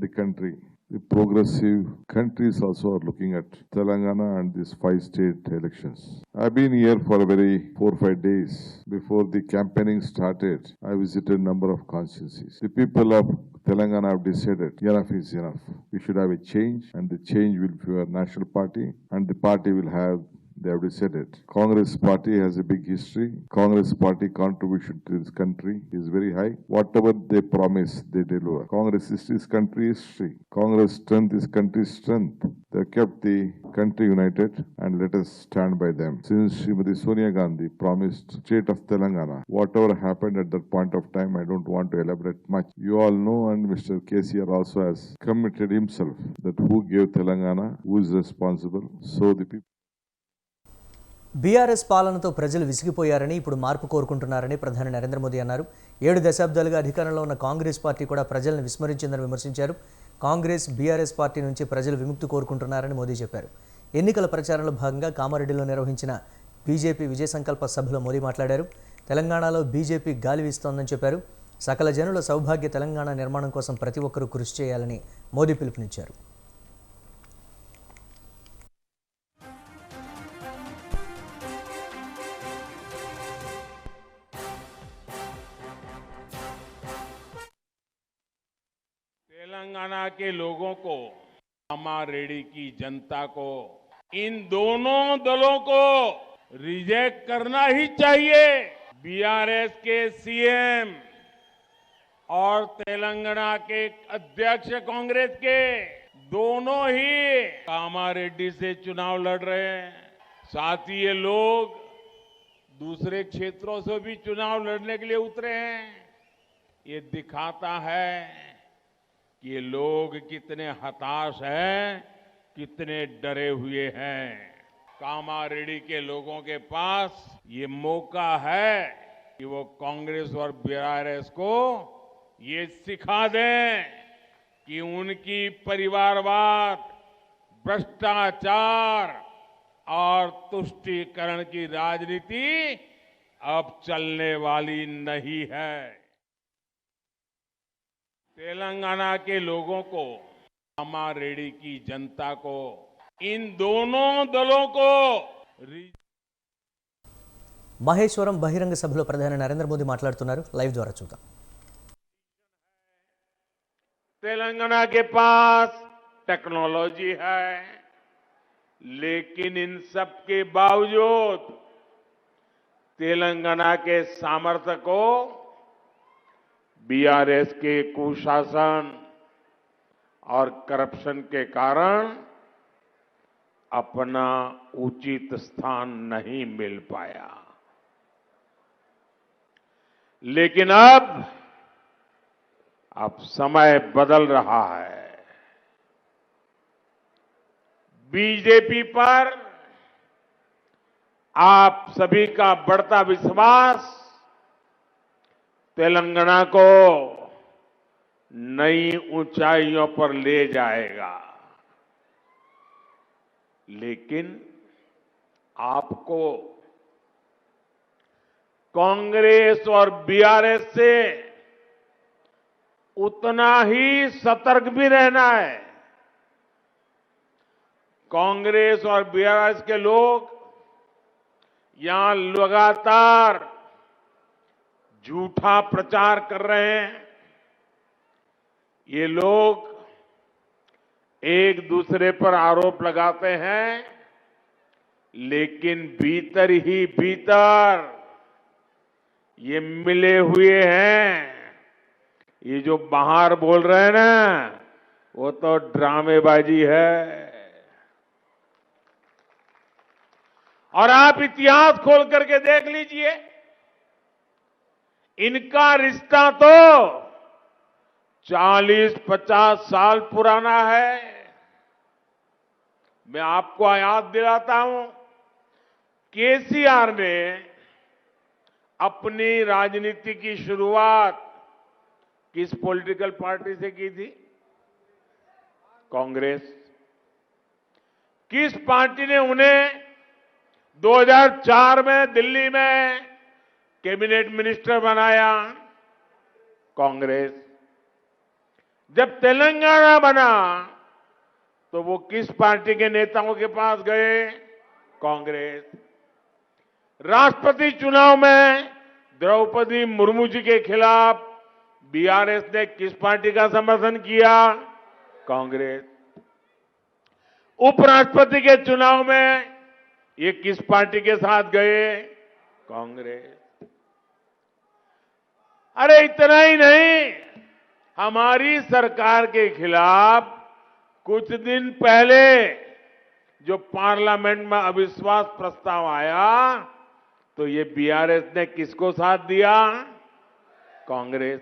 E: the country. The progressive countries also are looking at Telangana and these 5 state elections. I've been here for a very 4-5 days. Before the campaigning started, I visited a number of constituencies. The people of Telangana have decided enough is enough. We should have a change, and the change will be a national party, and the party will have. They have decided. Congress party has a big history. Congress party contribution to this country is very high. Whatever they promise, they deliver. Congress history is country history. Congress strength is country's strength. They kept the country united, and let us stand by them. Since Srimati Sonia Gandhi promised state of Telangana, whatever happened at that point of time, I don't want to elaborate much. You all know, and Mr. KCR also has committed himself that who gave Telangana, who is responsible. So the people.
A: BRS పాలనతో ప్రజలు విసిగిపోయారని, ఇప్పుడు మార్పు కోరుకుంటున్నారని ప్రధాని నరేంద్ర మోదీ అన్నారు. 7 దశాబ్దాలుగా అధికారంలో ఉన్న కాంగ్రెస్ పార్టీ కూడా ప్రజలను విస్మరించిందని విమర్శించారు. కాంగ్రెస్, బీఆర్ఎస్ పార్టీ నుంచి ప్రజలు విముక్తి కోరుకుంటున్నారని మోదీ చెప్పారు. ఎన్నికల ప్రచారంలో భాగంగా కామారెడ్డిలో నిర్వహించిన బీజేపీ విజయ సంకల్ప సభలో మోదీ మాట్లాడారు. తెలంగాణలో బీజేపీ గాలి వీస్తోందని చెప్పారు. సకల జనుల సౌభాగ్య తెలంగాణ నిర్మాణం కోసం ప్రతి ఒక్కరూ కృషి చేయాలని మోదీ పిలుపునిచ్చారు.
F: तेलंगाना के लोगों को, कामारेड्डी की जनता को, इन दोनों दलों को रिजेक्ट करना ही चाहिए। बीआरएस के सीएम और तेलंगाना के अध्यक्ष कांग्रेस के दोनों ही कामारेड्डी से चुनाव लड़ रहे हैं। साथ ही ये लोग दूसरे क्षेत्रों से भी चुनाव लड़ने के लिए उतरे हैं। ये दिखाता है कि ये लोग कितने हताश हैं, कितने डरे हुए हैं। कामारेड्डी के लोगों के पास ये मौका है कि वो कांग्रेस और बीआरएस को ये सिखा दें कि उनकी परिवारवाद, भ्रष्टाचार और तुष्टीकरण की राजनीति अब चलने वाली नहीं है। तेलंगाना के लोगों को, कामारेड्डी की जनता को, इन दोनों दलों को
A: మహేశ్వరం బహిరంగ సభలో ప్రధాని నరేంద్ర మోదీ మాట్లాడుతున్నారు. లైవ్ ద్వారా చూద్దాం.
F: तेलंगाना के पास टेक्नोलॉजी है, लेकिन इन सब के बावजूद तेलंगाना के सामर्थ्य को बीआरएस के कुशासन और करप्शन के कारण अपना उचित स्थान नहीं मिल पाया। लेकिन अब समय बदल रहा है। बीजेपी पर आप सभी का बढ़ता विश्वास तेलंगाना को नई ऊंचाइयों पर ले जाएगा। लेकिन आपको कांग्रेस और बीआरएस से उतना ही सतर्क भी रहना है। कांग्रेस और बीआरएस के लोग यहां लगातार झूठा प्रचार कर रहे हैं। ये लोग एक दूसरे पर आरोप लगाते हैं, लेकिन भीतर ही भीतर ये मिले हुए हैं। ये जो बाहर बोल रहे हैं ना, वो तो ड्रामेबाजी है। और आप इतिहास खोल करके देख लीजिए, इनका रिश्ता तो 40-50 साल पुराना है। मैं आपको याद दिलाता हूं, केसीआर ने अपनी राजनीति की शुरुआत किस पॉलिटिकल पार्टी से की थी? कांग्रेस। किस पार्टी ने उन्हें 2004 में दिल्ली में कैबिनेट मिनिस्टर बनाया? कांग्रेस। जब तेलंगाना बना तो वो किस पार्टी के नेताओं के पास गए? कांग्रेस। राष्ट्रपति चुनाव में द्रौपदी मुर्मू जी के खिलाफ बीआरएस ने किस पार्टी का समर्थन किया? कांग्रेस। उपराष्ट्रपति के चुनाव में ये किस पार्टी के साथ गए? कांग्रेस। अरे इतना ही नहीं, हमारी सरकार के खिलाफ कुछ दिन पहले जो पार्लियामेंट में अविश्वास प्रस्ताव आया, तो ये बीआरएस ने किसको साथ दिया? कांग्रेस।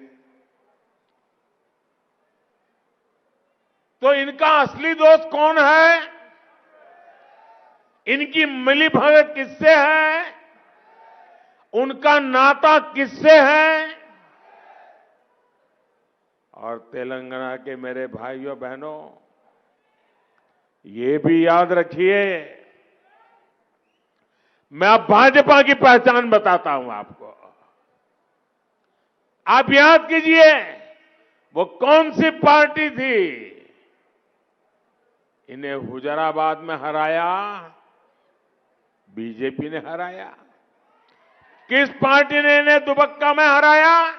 F: तो इनका असली दोस्त कौन है? इनकी मिलीभगत किससे है? उनका नाता किससे है? और तेलंगाना के मेरे भाइयों बहनों, ये भी याद रखिए, मैं अब भाजपा की पहचान बताता हूं आपको। आप याद कीजिए, वो कौन सी पार्टी थी? इन्हें हुजराबाद में हराया बीजेपी ने हराया। किस पार्टी ने इन्हें दुबक्का में हराया?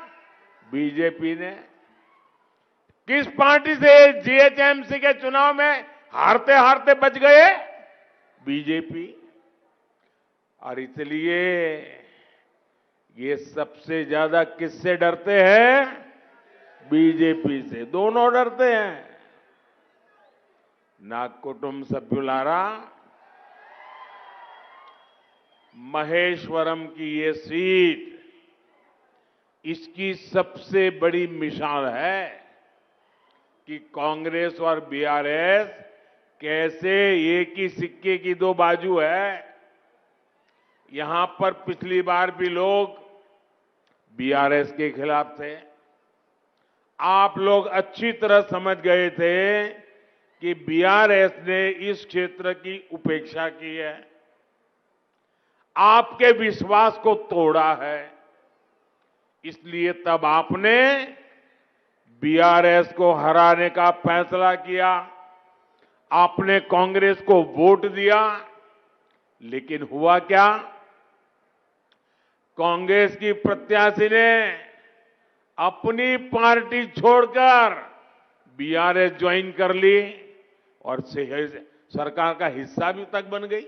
F: बीजेपी ने। किस पार्टी से जीएचएमसी के चुनाव में हारते हारते बच गए? बीजेपी। और इसलिए ये सबसे ज्यादा किससे डरते हैं? बीजेपी से। दोनों डरते हैं। ना कुटुंब सभ्युलारा, महेश्वरम की ये सीट इसकी सबसे बड़ी मिसाल है कि कांग्रेस और बीआरएस कैसे एक ही सिक्के की दो बाजू है। यहां पर पिछली बार भी लोग बीआरएस के खिलाफ थे। आप लोग अच्छी तरह समझ गए थे कि बीआरएस ने इस क्षेत्र की उपेक्षा की है, आपके विश्वास को तोड़ा है। इसलिए तब आपने बीआरएस को हराने का फैसला किया, आपने कांग्रेस को वोट दिया। लेकिन हुआ क्या? कांग्रेस की प्रत्याशी ने अपनी पार्टी छोड़कर बीआरएस ज्वाइन कर ली और सरकार का हिस्सा भी तक बन गई।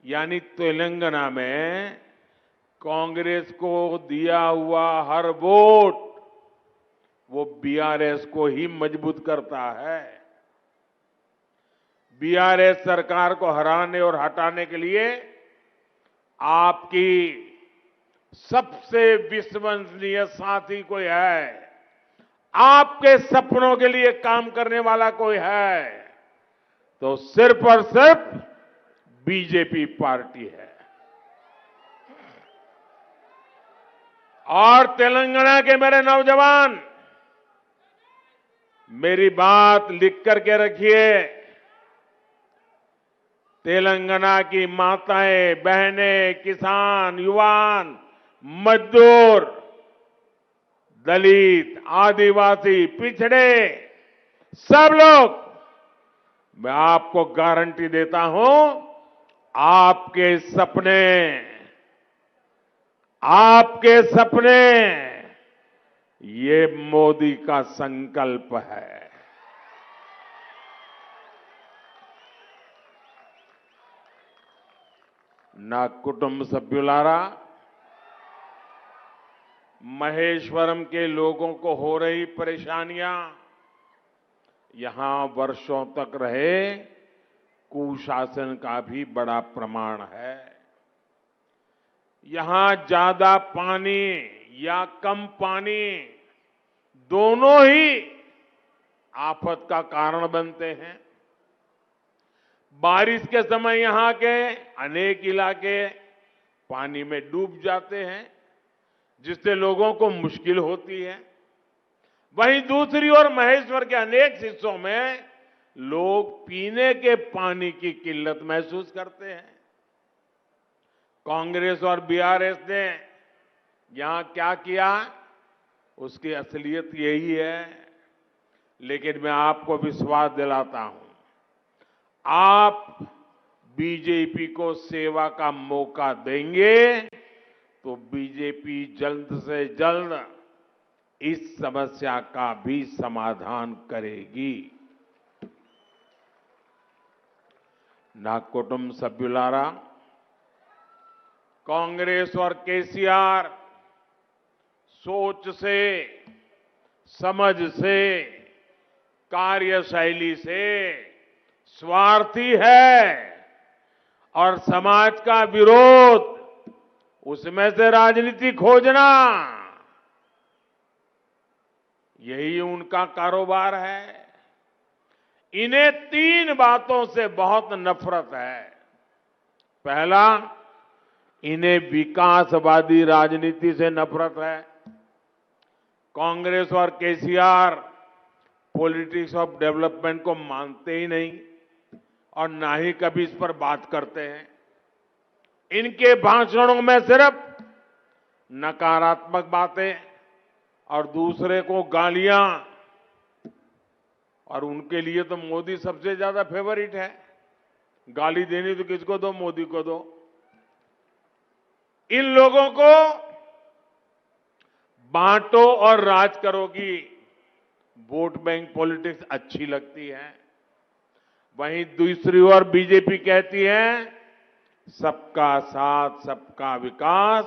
F: यानी तेलंगाना में कांग्रेस को दिया हुआ हर वोट वो बीआरएस को ही मजबूत करता है। बीआरएस सरकार को हराने और हटाने के लिए आपकी सबसे विश्वसनीय साथी कोई है, आपके सपनों के लिए काम करने वाला कोई है, तो सिर्फ और सिर्फ बीजेपी पार्टी है। और तेलंगाना के मेरे नौजवान, मेरी बात लिख करके रखिए। तेलंगाना की माताएं, बहनें, किसान, युवान, मजदूर, दलित, आदिवासी, पिछड़े, सब लोग, मैं आपको गारंटी देता हूं, आपके सपने ये मोदी का संकल्प है। నా कुटुंब सभ्युलारा, महेश्वरम के लोगों को हो रही परेशानियां यहां वर्षों तक रहे कुशासन का भी बड़ा प्रमाण है। यहां ज्यादा पानी या कम पानी दोनों ही आफत का कारण बनते हैं। बारिश के समय यहां के अनेक इलाके पानी में डूब जाते हैं, जिससे लोगों को मुश्किल होती है। वहीं दूसरी ओर महेश्वर के अनेक हिस्सों में लोग पीने के पानी की किल्लत महसूस करते हैं। कांग्रेस और बीआरएस ने यहां क्या किया, उसकी असलियत यही है। लेकिन मैं आपको विश्वास दिलाता हूं, आप बीजेपी को सेवा का मौका देंगे तो बीजेपी जल्द से जल्द इस समस्या का भी समाधान करेगी। నా కుటుంబ సభ్యులారా, कांग्रेस और केसीआर सोच से, समझ से, कार्यशैली से स्वार्थी है और समाज का विरोध, उसमें से राजनीति खोजना, यही उनका कारोबार है। इन्हें तीन बातों से बहुत नफरत है। पहला, इन्हें विकासवादी राजनीति से नफरत है। कांग्रेस और केसीआर पॉलिटिक्स ऑफ डेवलपमेंट को मानते ही नहीं और ना ही कभी इस पर बात करते हैं। इनके भाषणों में सिर्फ नकारात्मक बातें और दूसरे को गालियां, और उनके लिए तो मोदी सबसे ज्यादा फेवरेट है। गाली देनी तो किसको दो, मोदी को दो। इन लोगों को बांटो और राज करो की वोट बैंक पॉलिटिक्स अच्छी लगती है। वहीं दूसरी ओर बीजेपी कहती है सबका साथ, सबका विकास,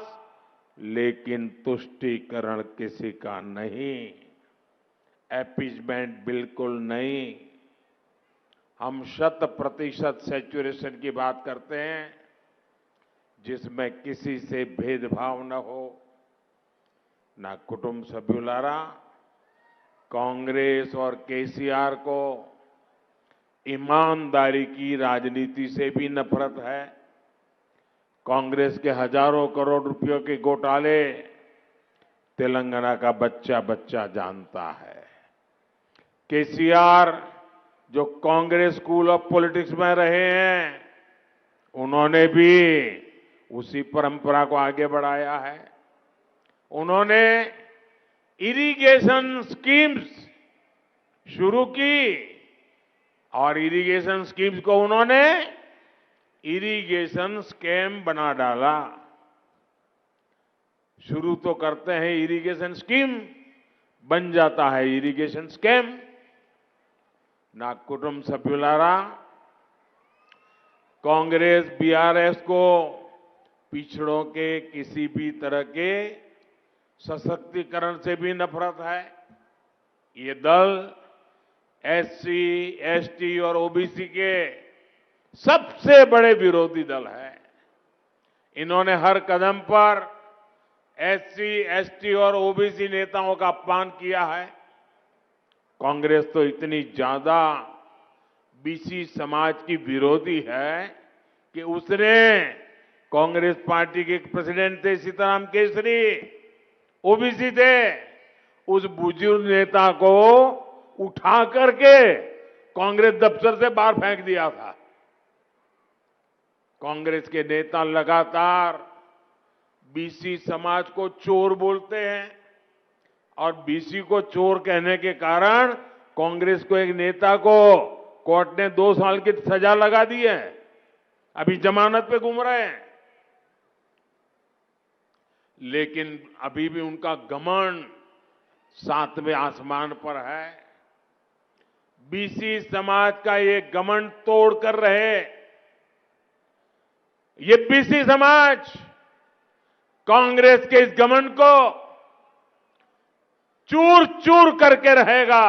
F: लेकिन तुष्टीकरण किसी का नहीं, अपीजमेंट बिल्कुल नहीं। हम 100% सैचुरेशन की बात करते हैं, जिसमें किसी से भेदभाव न हो। ना कुटुंब सभ्युलारा, कांग्रेस और केसीआर को ईमानदारी की राजनीति से भी नफरत है। कांग्रेस के हजारों करोड़ रुपयों के घोटाले तेलंगाना का बच्चा बच्चा जानता है। केसीआर जो कांग्रेस स्कूल ऑफ पॉलिटिक्स में रहे हैं, उन्होंने भी उसी परंपरा को आगे बढ़ाया है। उन्होंने इरिगेशन स्कीम्स शुरू की और इरिगेशन स्कीम्स को उन्होंने इरिगेशन स्कैम बना डाला। शुरू तो करते हैं इरिगेशन स्कीम, बन जाता है इरिगेशन स्कैम। నా కుటుంబ సభ్యులారా कांग्रेस बीआरएस को पिछड़ों के किसी भी तरह के सशक्तिकरण से भी नफरत है। ये दल एससी, एसटी और ओबीसी के सबसे बड़े विरोधी दल है। इन्होंने हर कदम पर एससी, एसटी और ओबीसी नेताओं का अपमान किया है। कांग्रेस तो इतनी ज्यादा बीसी समाज की विरोधी है कि उसने कांग्रेस पार्टी के प्रेसिडेंट थे सीताराम केसरी, ओबीसी थे, उस बुजुर्ग नेता को उठा करके कांग्रेस दफ्तर से बाहर फेंक दिया था। कांग्रेस के नेता लगातार बीसी समाज को चोर बोलते हैं और बीसी को चोर कहने के कारण कांग्रेस को एक नेता को कोर्ट ने 2 साल की सजा लगा दी है, अभी जमानत पे घूम रहे हैं। लेकिन अभी भी उनका घमंड 7वें आसमान पर है। बीसी समाज का ये घमंड तोड़ कर रहे। ये बीसी समाज कांग्रेस के इस घमंड को चूर चूर करके रहेगा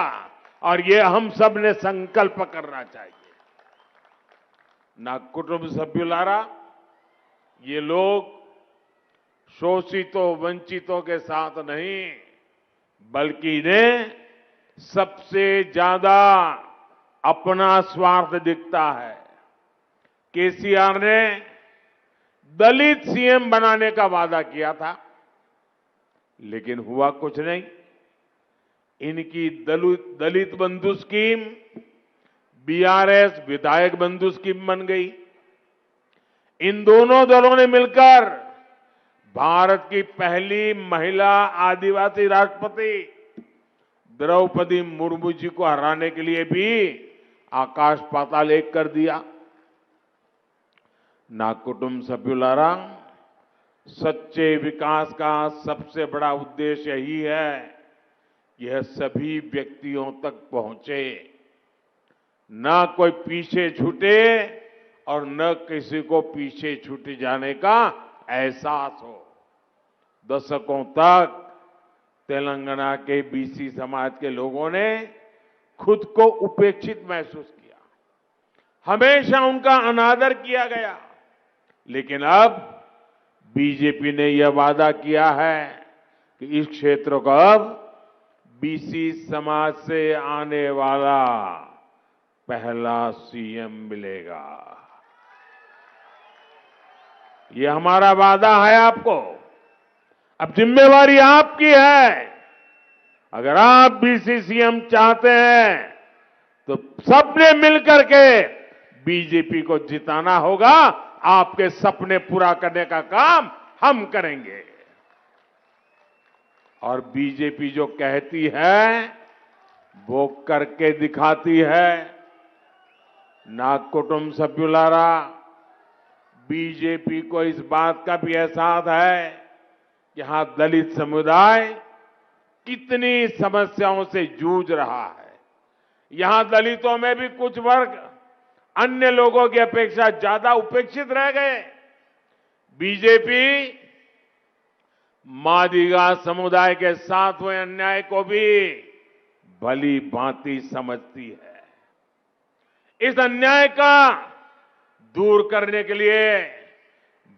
F: और ये हम सब ने संकल्प करना चाहिए। ना कुटुंब सभ्युलारा, ये लोग शोषितों वंचितों के साथ नहीं बल्कि इन्हें सबसे ज्यादा अपना स्वार्थ दिखता है। केसीआर ने दलित सीएम बनाने का वादा किया था, लेकिन हुआ कुछ नहीं। इनकी दलित बंधु स्कीम बीआरएस विधायक बंधु स्कीम बन गई। इन दोनों दलों ने मिलकर भारत की पहली महिला आदिवासी राष्ट्रपति द्रौपदी मुर्मू जी को हराने के लिए भी आकाश पाताल एक कर दिया। ना कुटुंब सभ्युलारा, सच्चे विकास का सबसे बड़ा उद्देश्य यही है, यह सभी व्यक्तियों तक पहुंचे, न कोई पीछे छूटे और न किसी को पीछे छूटे जाने का एहसास हो। दशकों तक तेलंगाना के बीसी समाज के लोगों ने खुद को उपेक्षित महसूस किया, हमेशा उनका अनादर किया गया। लेकिन अब बीजेपी ने यह वादा किया है कि इस क्षेत्र को अब बीसी समाज से आने वाला पहला सीएम मिलेगा। ये हमारा वादा है आपको। अब जिम्मेवारी आपकी है। अगर आप बीसी सीएम चाहते हैं तो सबने मिलकर के बीजेपी को जिताना होगा। आपके सपने पूरा करने का काम हम करेंगे। और बीजेपी जो कहती है वो करके दिखाती है। ना कुटुंब सभ्युलारा, बीजेपी को इस बात का भी एहसास है कि यहां दलित समुदाय कितनी समस्याओं से जूझ रहा है। यहां दलितों में भी कुछ वर्ग अन्य लोगों की अपेक्षा ज्यादा उपेक्षित रह गए। बीजेपी मादिगा समुदाय के साथ हुए अन्याय को भी भली भांति समझती है। इस अन्याय का दूर करने के लिए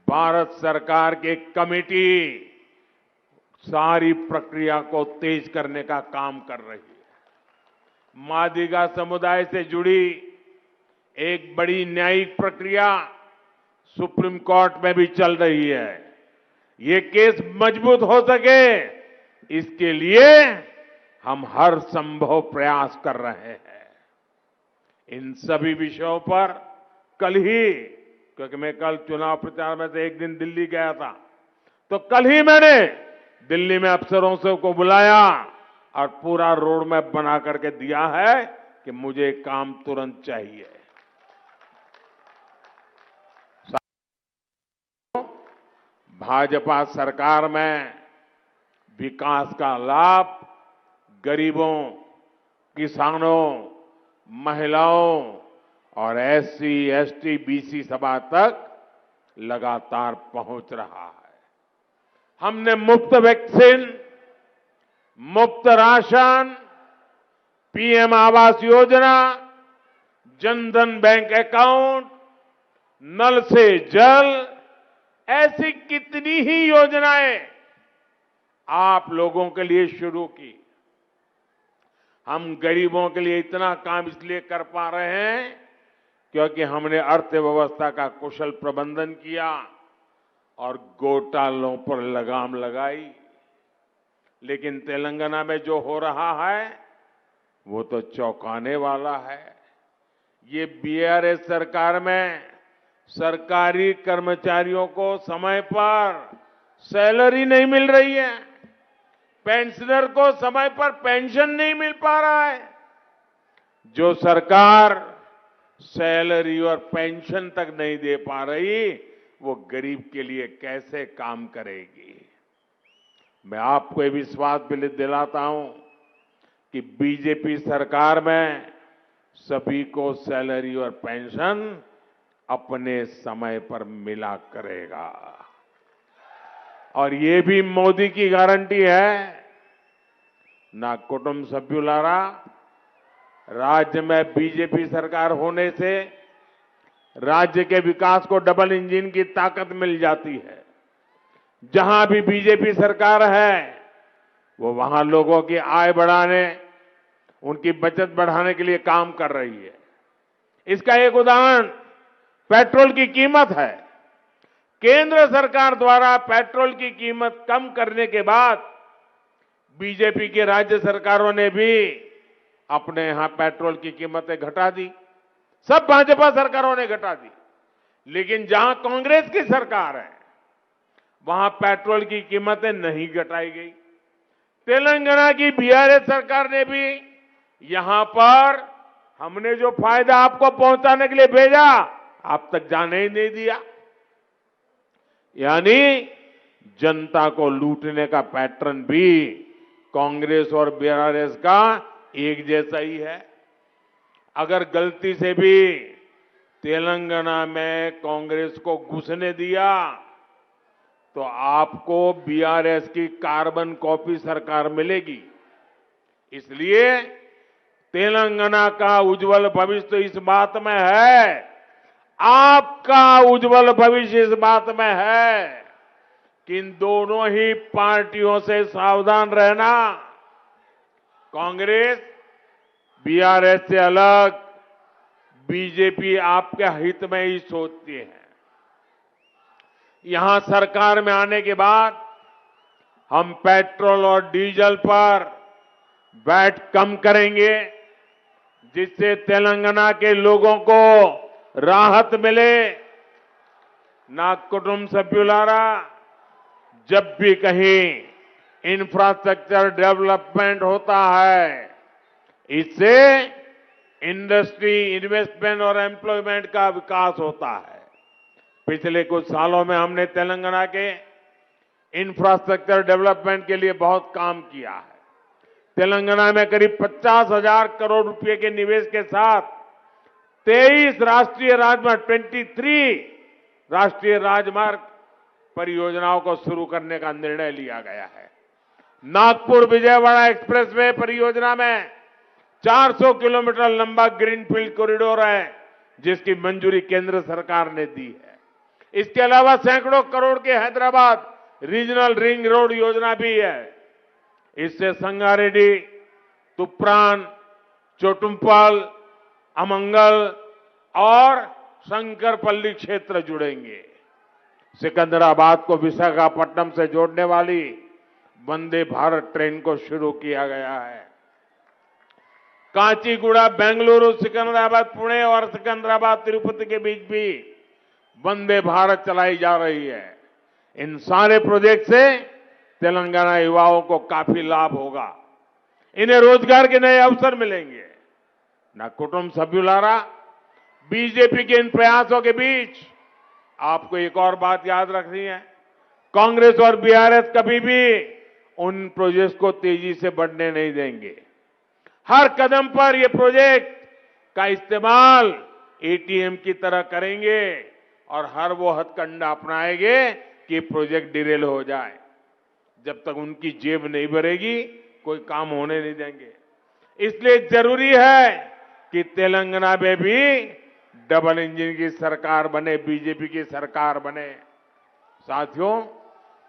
F: भारत सरकार की कमेटी सारी प्रक्रिया को तेज करने का काम कर रही है। मादिगा समुदाय से जुड़ी एक बड़ी न्यायिक प्रक्रिया सुप्रीम कोर्ट में भी चल रही है। ये केस मजबूत हो सके इसके लिए हम हर संभव प्रयास कर रहे हैं। इन सभी विषयों पर कल ही, क्योंकि मैं कल चुनाव प्रचार में से एक दिन दिल्ली गया था, तो कल ही मैंने दिल्ली में अफसरों से को बुलाया और पूरा रोड मैप बना करके दिया है कि मुझे काम तुरंत चाहिए। भाजपा सरकार में विकास का लाभ गरीबों, किसानों, महिलाओं और एससी, एसटी, बीसी समाज तक लगातार पहुंच रहा है। हमने मुफ्त वैक्सीन, मुफ्त ration, PM Awas Yojana, Jan Dhan bank account, नल से जल, ऐसी कितनी ही योजनाएं आप लोगों के लिए शुरू की। हम गरीबों के लिए इतना काम इसलिए कर पा रहे हैं क्योंकि हमने अर्थव्यवस्था का कुशल प्रबंधन किया और घोटालों पर लगाम लगाई। लेकिन तेलंगाना में जो हो रहा है वो तो चौंकाने वाला है। ये बीआरएस सरकार में सरकारी कर्मचारियों को समय पर सैलरी नहीं मिल रही है, पेंशनर को समय पर पेंशन नहीं मिल पा रहा है। जो सरकार सैलरी और पेंशन तक नहीं दे पा रही, वो गरीब के लिए कैसे काम करेगी। मैं आपको ये विश्वास दिलाता हूं कि बीजेपी सरकार में सभी को सैलरी और पेंशन अपने समय पर मिला करेगा। और ये भी मोदी की गारंटी है। ना कुटुंब सभ्युलारा, राज्य में बीजेपी सरकार होने से राज्य के विकास को डबल इंजन की ताकत मिल जाती है। जहां भी बीजेपी सरकार है वो वहां लोगों की आय बढ़ाने, उनकी बचत बढ़ाने के लिए काम कर रही है। इसका एक उदाहरण पेट्रोल की कीमत है। केंद्र सरकार द्वारा पेट्रोल की कीमत कम करने के बाद बीजेपी की राज्य सरकारों ने भी अपने यहां पेट्रोल की कीमतें घटा दी। सब भाजपा सरकारों ने घटा दी। लेकिन जहां कांग्रेस की सरकार है वहां पेट्रोल की कीमतें नहीं घटाई गई। तेलंगाना की बीआरएस सरकार ने भी यहां पर हमने जो फायदा आपको पहुंचाने के लिए भेजा, आप तक जाने ही नहीं दिया। यानी जनता को लूटने का पैटर्न भी कांग्रेस और बीआरएस का एक जैसा ही है। अगर गलती से भी तेलंगाना में कांग्रेस को घुसने दिया तो आपको बीआरएस की कार्बन कॉपी सरकार मिलेगी। इसलिए तेलंगाना का उज्जवल भविष्य तो इस बात में है, आपका उज्जवल भविष्य इस बात में है कि इन दोनों ही पार्टियों से सावधान रहना। कांग्रेस बीआरएस से अलग बीजेपी आपके हित में ही सोचती है। यहां सरकार में आने के बाद हम पेट्रोल और डीजल पर वैट कम करेंगे, जिससे तेलंगाना के लोगों को राहत मिले। ना कुटुंब सभ्युलारा, जब भी कहीं इंफ्रास्ट्रक्चर डेवलपमेंट होता है, इससे इंडस्ट्री, इन्वेस्टमेंट और एम्प्लॉयमेंट का विकास होता है। पिछले कुछ सालों में हमने तेलंगाना के इंफ्रास्ट्रक्चर डेवलपमेंट के लिए बहुत काम किया है। तेलंगाना में करीब 50,000 करोड़ रुपए के निवेश के साथ 23 राष्ट्रीय राजमार्ग, 23 राष्ट्रीय राजमार्ग परियोजनाओं को शुरू करने का निर्णय लिया गया है। नागपुर विजयवाड़ा एक्सप्रेसवे परियोजना में 400 किलोमीटर लंबा ग्रीनफील्ड कॉरिडोर है, जिसकी मंजूरी केंद्र सरकार ने दी है। इसके अलावा सैकड़ों करोड़ के हैदराबाद रीजनल रिंग रोड योजना भी है। इससे संगारेड्डी, तुप्रान, चोटुम्पल, अमंगल और शंकरपल्ली क्षेत्र जुड़ेंगे। सिकंदराबाद को विशाखापट्टनम से जोड़ने वाली वंदे भारत ट्रेन को शुरू किया गया है। कांचीगुड़ा, बेंगलुरु, सिकंदराबाद, पुणे और सिकंदराबाद, तिरुपति के बीच भी वंदे भारत चलाई जा रही है। इन सारे प्रोजेक्ट से तेलंगाना युवाओं को काफी लाभ होगा। इन्हें रोजगार के नए अवसर मिलेंगे। ना कुटुंब सभ्युलारा, बीजेपी के इन प्रयासों के बीच आपको एक और बात याद रखनी है। कांग्रेस और बीआरएस कभी भी उन प्रोजेक्ट को तेजी से बढ़ने नहीं देंगे। हर कदम पर ये प्रोजेक्ट का इस्तेमाल एटीएम की तरह करेंगे और हर वो हथकंडा अपनाएंगे कि प्रोजेक्ट डिरेल हो जाए। जब तक उनकी जेब नहीं भरेगी कोई काम होने नहीं देंगे। इसलिए जरूरी है कि तेलंगाना में भी डबल इंजन की सरकार बने, बीजेपी की सरकार बने। साथियों,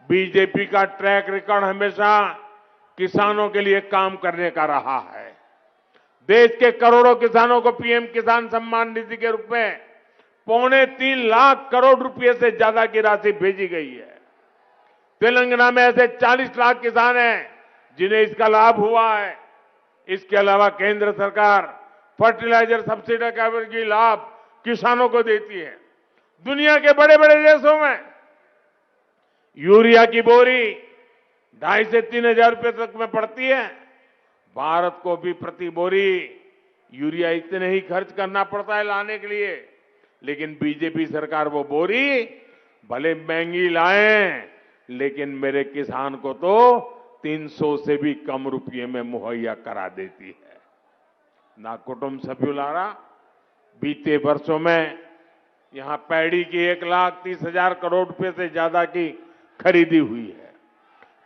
F: बीजेपी का ट्रैक रिकॉर्ड हमेशा किसानों के लिए काम करने का रहा है। देश के करोड़ों किसानों को पीएम किसान सम्मान निधि के रूप में 3.25 लाख करोड़ रुपए से ज्यादा की राशि भेजी गई है। तेलंगाना में ऐसे 40 लाख किसान हैं जिन्हें इसका लाभ हुआ है। इसके अलावा केंद्र सरकार फर्टिलाइजर सब्सिडी का भी लाभ किसानों को देती है। दुनिया के बड़े बड़े देशों में यूरिया की बोरी 2,500 से 3,000 रुपए तक में पड़ती है। भारत को भी प्रति बोरी यूरिया इतने ही खर्च करना पड़ता है लाने के लिए, लेकिन बीजेपी सरकार वो बोरी भले महंगी लाए, लेकिन मेरे किसान को तो 300 से भी कम रुपये में मुहैया करा देती है। ना कुटुंब सभ्युलारा, बीते वर्षों में यहां पैडी की 1,30,000 करोड़ रुपए से ज्यादा की खरीदी हुई है।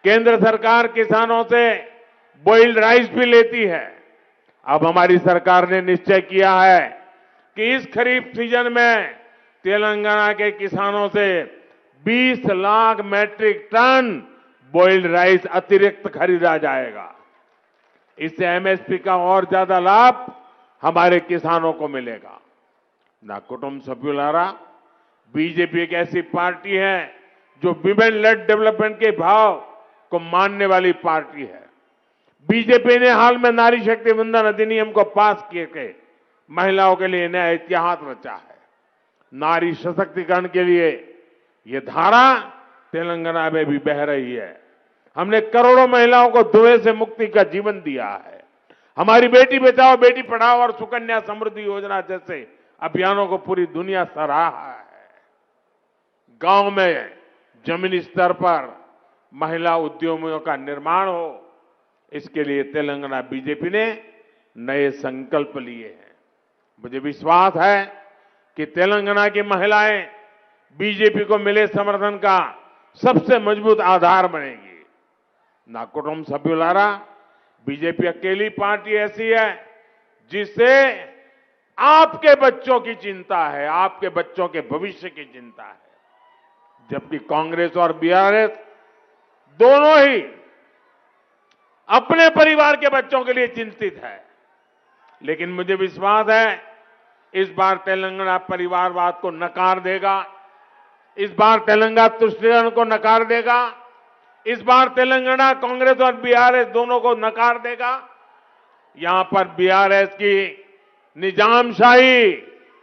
F: केंद्र सरकार किसानों से बॉइल्ड राइस भी लेती है। अब हमारी सरकार ने निश्चय किया है कि इस खरीफ सीजन में तेलंगाना के किसानों से 20 lakh metric ton boiled rice अतिरिक्त खरीदा जाएगा। इससे एमएसपी का और ज्यादा लाभ हमारे किसानों को मिलेगा। ना कुटुंब सभ्युलारा, बीजेपी एक ऐसी पार्टी है जो विमेन लेड डेवलपमेंट के भाव को मानने वाली पार्टी है। बीजेपी ने हाल में नारी शक्ति वंदन अधिनियम को पास किए के महिलाओं के लिए नया इतिहास रचा है। नारी सशक्तिकरण के लिए ये धारा तेलंगाना में भी बह रही है। हमने करोड़ों महिलाओं को धुएं से मुक्ति का जीवन दिया है। हमारी बेटी बचाओ बेटी पढ़ाओ और सुकन्या समृद्धि योजना जैसे अभियानों को पूरी दुनिया सराहा है। गांव में जमीनी स्तर पर महिला उद्यमियों का निर्माण हो, इसके लिए तेलंगाना बीजेपी ने नए संकल्प लिए हैं। मुझे विश्वास है कि तेलंगाना की महिलाएं बीजेपी को मिले समर्थन का सबसे मजबूत आधार बनेगी। ना कुटुंब सभ्युलारा, बीजेपी अकेली पार्टी ऐसी है जिससे आपके बच्चों की चिंता है, आपके बच्चों के भविष्य की चिंता है। जबकि कांग्रेस और बीआरएस दोनों ही अपने परिवार के बच्चों के लिए चिंतित है। लेकिन मुझे विश्वास है इस बार तेलंगाना परिवारवाद को नकार देगा। इस बार तेलंगाना तुष्टिकरण को नकार देगा। इस बार तेलंगाना कांग्रेस और बीआरएस दोनों को नकार देगा। यहां पर बीआरएस की निजामशाही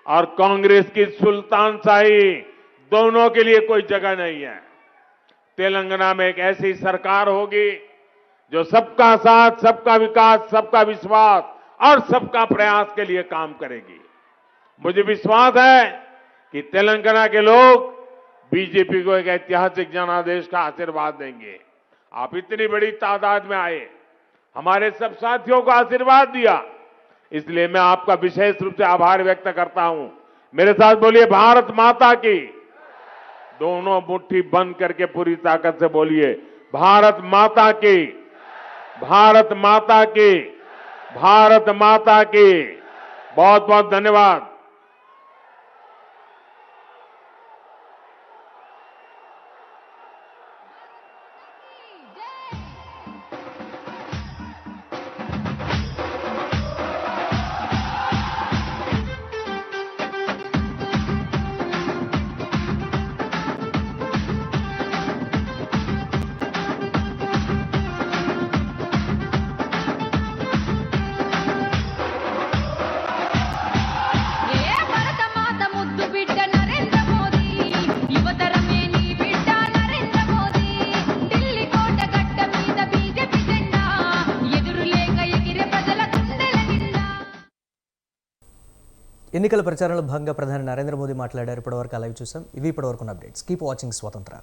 F: और कांग्रेस की सुल्तानशाही दोनों के लिए कोई जगह नहीं है। तेलंगाना में एक ऐसी सरकार होगी जो सबका साथ, सबका विकास, सबका विश्वास और सबका प्रयास के लिए काम करेगी। मुझे विश्वास है कि तेलंगाना के लोग बीजेपी को एक ऐतिहासिक जनादेश का आशीर्वाद देंगे। आप इतनी बड़ी तादाद में आए, हमारे सब साथियों को आशीर्वाद दिया, इसलिए मैं आपका विशेष रूप से आभार व्यक्त करता हूं। मेरे साथ बोलिए भारत माता की। दोनों मुट्ठी बंद करके पूरी ताकत से बोलिए भारत माता की, भारत माता की, भारत माता की। बहुत बहुत धन्यवाद।
A: ఎన్నికల ప్రచారంలో భాగంగా ప్రధాని నరేంద్ర మోదీ మాట్లాడారు. ఇప్పటివరకు లైవ్ చూసాం. ఇవి ఇప్పటివరకు అప్డేట్స్. కీప్ వాచింగ్ స్వతంత్ర.